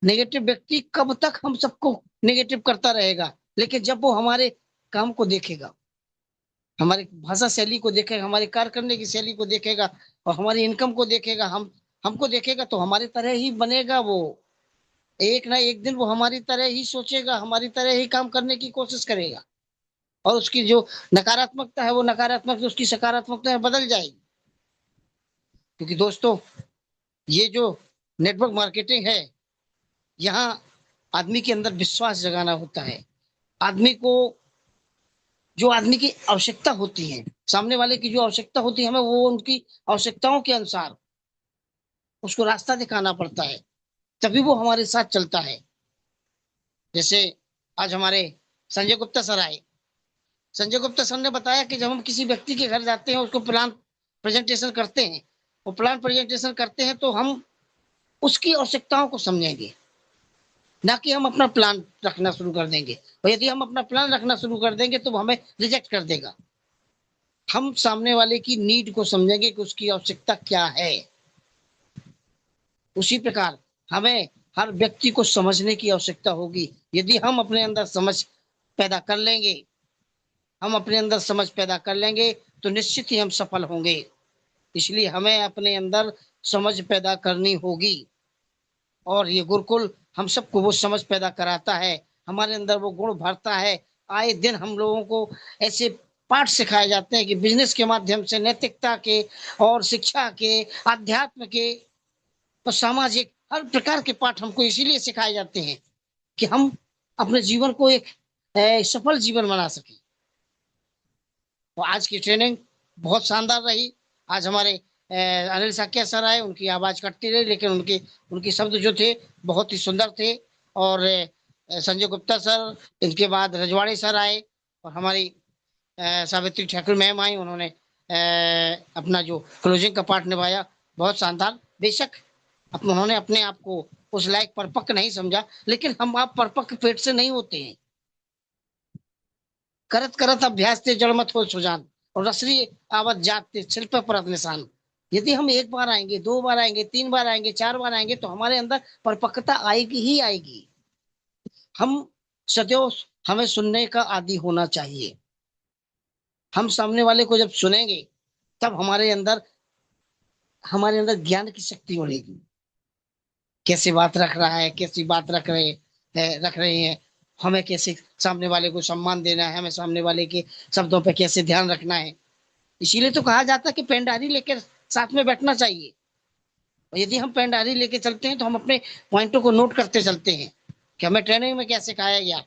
नेगेटिव व्यक्ति कब तक हम सबको नेगेटिव करता रहेगा? लेकिन जब वो हमारे काम को देखेगा, हमारी भाषा शैली को देखेगा, हमारे कार्य करने की शैली को देखेगा और हमारी इनकम को देखेगा, हमको देखेगा, तो हमारी तरह ही बनेगा। वो एक ना एक दिन वो हमारी तरह ही सोचेगा, हमारी तरह ही काम करने की कोशिश करेगा और उसकी जो नकारात्मकता है वो नकारात्मकता उसकी सकारात्मकता में बदल जाएगी। क्योंकि दोस्तों, ये जो नेटवर्क मार्केटिंग है, यहाँ आदमी के अंदर विश्वास जगाना होता है। आदमी को जो आदमी की आवश्यकता होती है, सामने वाले की जो आवश्यकता होती है, हमें वो उनकी आवश्यकताओं के अनुसार उसको रास्ता दिखाना पड़ता है, तभी वो हमारे साथ चलता है। जैसे आज हमारे संजय गुप्ता सर आए। संजय गुप्ता सर ने बताया कि जब हम किसी व्यक्ति के घर जाते हैं, उसको प्लान प्रेजेंटेशन करते हैं, वो प्लान प्रेजेंटेशन करते हैं, तो हम उसकी आवश्यकताओं को समझेंगे, ना कि हम अपना प्लान रखना शुरू कर देंगे। और यदि हम अपना प्लान रखना शुरू कर देंगे तो वो हमें रिजेक्ट कर देगा। हम सामने वाले की नीड को समझेंगे कि उसकी आवश्यकता क्या है। उसी प्रकार हमें हर व्यक्ति को समझने की आवश्यकता होगी। यदि हम अपने अंदर समझ पैदा कर लेंगे, तो निश्चित ही हम सफल होंगे। इसलिए हमें अपने अंदर समझ पैदा करनी होगी और ये गुरुकुल हम सबको वो समझ पैदा कराता है, हमारे अंदर वो गुण भरता है। आए दिन हम लोगों को ऐसे पाठ सिखाए जाते हैं कि बिजनेस के माध्यम से, नैतिकता के और शिक्षा के, अध्यात्म के और सामाजिक हर प्रकार के पाठ हमको इसीलिए सिखाए जाते हैं कि हम अपने जीवन को एक सफल जीवन बना सकें। तो आज की ट्रेनिंग बहुत शानदार रही। आज हमारे अनिल साकिया सर आए, उनकी आवाज कटती रही, लेकिन उनके शब्द जो थे बहुत ही सुंदर थे। और संजय गुप्ता सर, इनके बाद रजवाड़े सर आए और हमारी सावित्री ठाकुर मैम आई, उन्होंने अपना जो क्लोजिंग का पार्ट निभाया, बहुत शानदार। बेशक उन्होंने अपने आप को उस लायक परिपक्व नहीं समझा, लेकिन हम आप परिपक्व पेट से नहीं होते हैं। करत करत अभ्यास ते जड़ मत हो सुजान, और रसरी आवत जाते शिल्प पर निशान। यदि हम एक बार आएंगे, दो बार आएंगे, तीन बार आएंगे, चार बार आएंगे, तो हमारे अंदर परिपक्वता आएगी ही आएगी। हम सदैव हमें सुनने का आदी होना चाहिए। हम सामने वाले को जब सुनेंगे तब हमारे अंदर ज्ञान की शक्ति बढ़ेगी। कैसे बात रख रहा है, कैसी बात रख रहे हैं, हमें कैसे सामने वाले को सम्मान देना है, हमें सामने वाले के शब्दों पे कैसे ध्यान रखना है। इसीलिए तो कहा जाता है कि पेंडारी लेकर साथ में बैठना चाहिए। और यदि हम पेंडारी लेके चलते हैं तो हम अपने पॉइंटों को नोट करते चलते हैं कि हमें ट्रेनिंग में क्या सिखाया गया,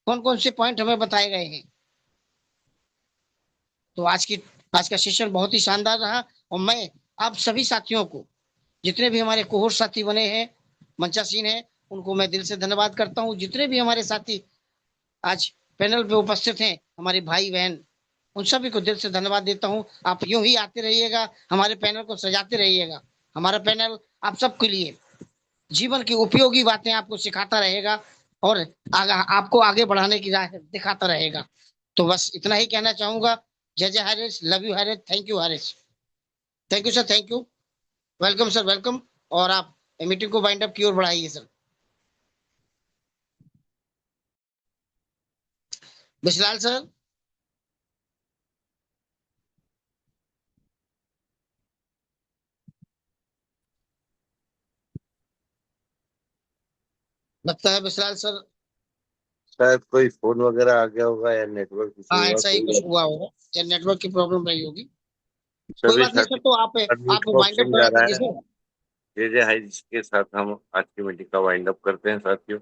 कौन कौन से पॉइंट हमें बताए गए हैं। तो आज का सेशन बहुत ही शानदार रहा। और मैं आप सभी साथियों को, जितने भी हमारे कोहोर साथी बने हैं, मंचासीन हैं, उनको मैं दिल से धन्यवाद करता हूँ। जितने भी हमारे साथी आज पैनल पे उपस्थित हैं, हमारे भाई बहन, उन सभी को दिल से धन्यवाद देता हूँ। आप यूं ही आते रहिएगा, हमारे पैनल को सजाते रहिएगा। हमारा पैनल आप सबके लिए जीवन की उपयोगी बातें आपको सिखाता रहेगा और आपको आगे बढ़ाने की राह दिखाता रहेगा। तो बस इतना ही कहना चाहूंगा। जय जय Harish, love you Harish, thank you Harish, thank you sir, thank you, welcome sir, welcome. और आप मीटिंग को वाइंड अप की ओर बढ़ाइए सर। विशलाल सर। लगता है विशलाल सर, शायद कोई फोन वगैरह आ गया होगा या नेटवर्क इशू हाँ होगा ऐसा ही कुछ कोई। हुआ होगा या नेटवर्क की प्रॉब्लम रही होगी। कोई सभी बात नहीं सर, साथी तो आप अनम्यूट का वाइंड अप ऑप्शन जा करा रहा दीजिए है। सर। जय जय हरीश के साथ हम आज की मीटिंग का वाइंड अप करते हैं साथियों।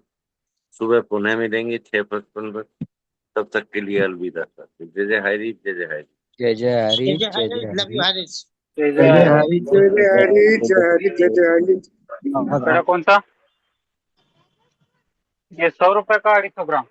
सुबह पुनः मिलेंगे 6:55 पर। तब तक के लिए अलविदा साथियों। जय जय हरीश, जय जय हरीश। जय जय जय हरीश, जय जय जय हरीश, लव यू हरीश। हरीश। जय जय जय जय हरी। हरी, जय जय हरी, जय हरी, जय जय हरी। तेरा कौन सा? ये 100 रुपए का 250 ग्राम।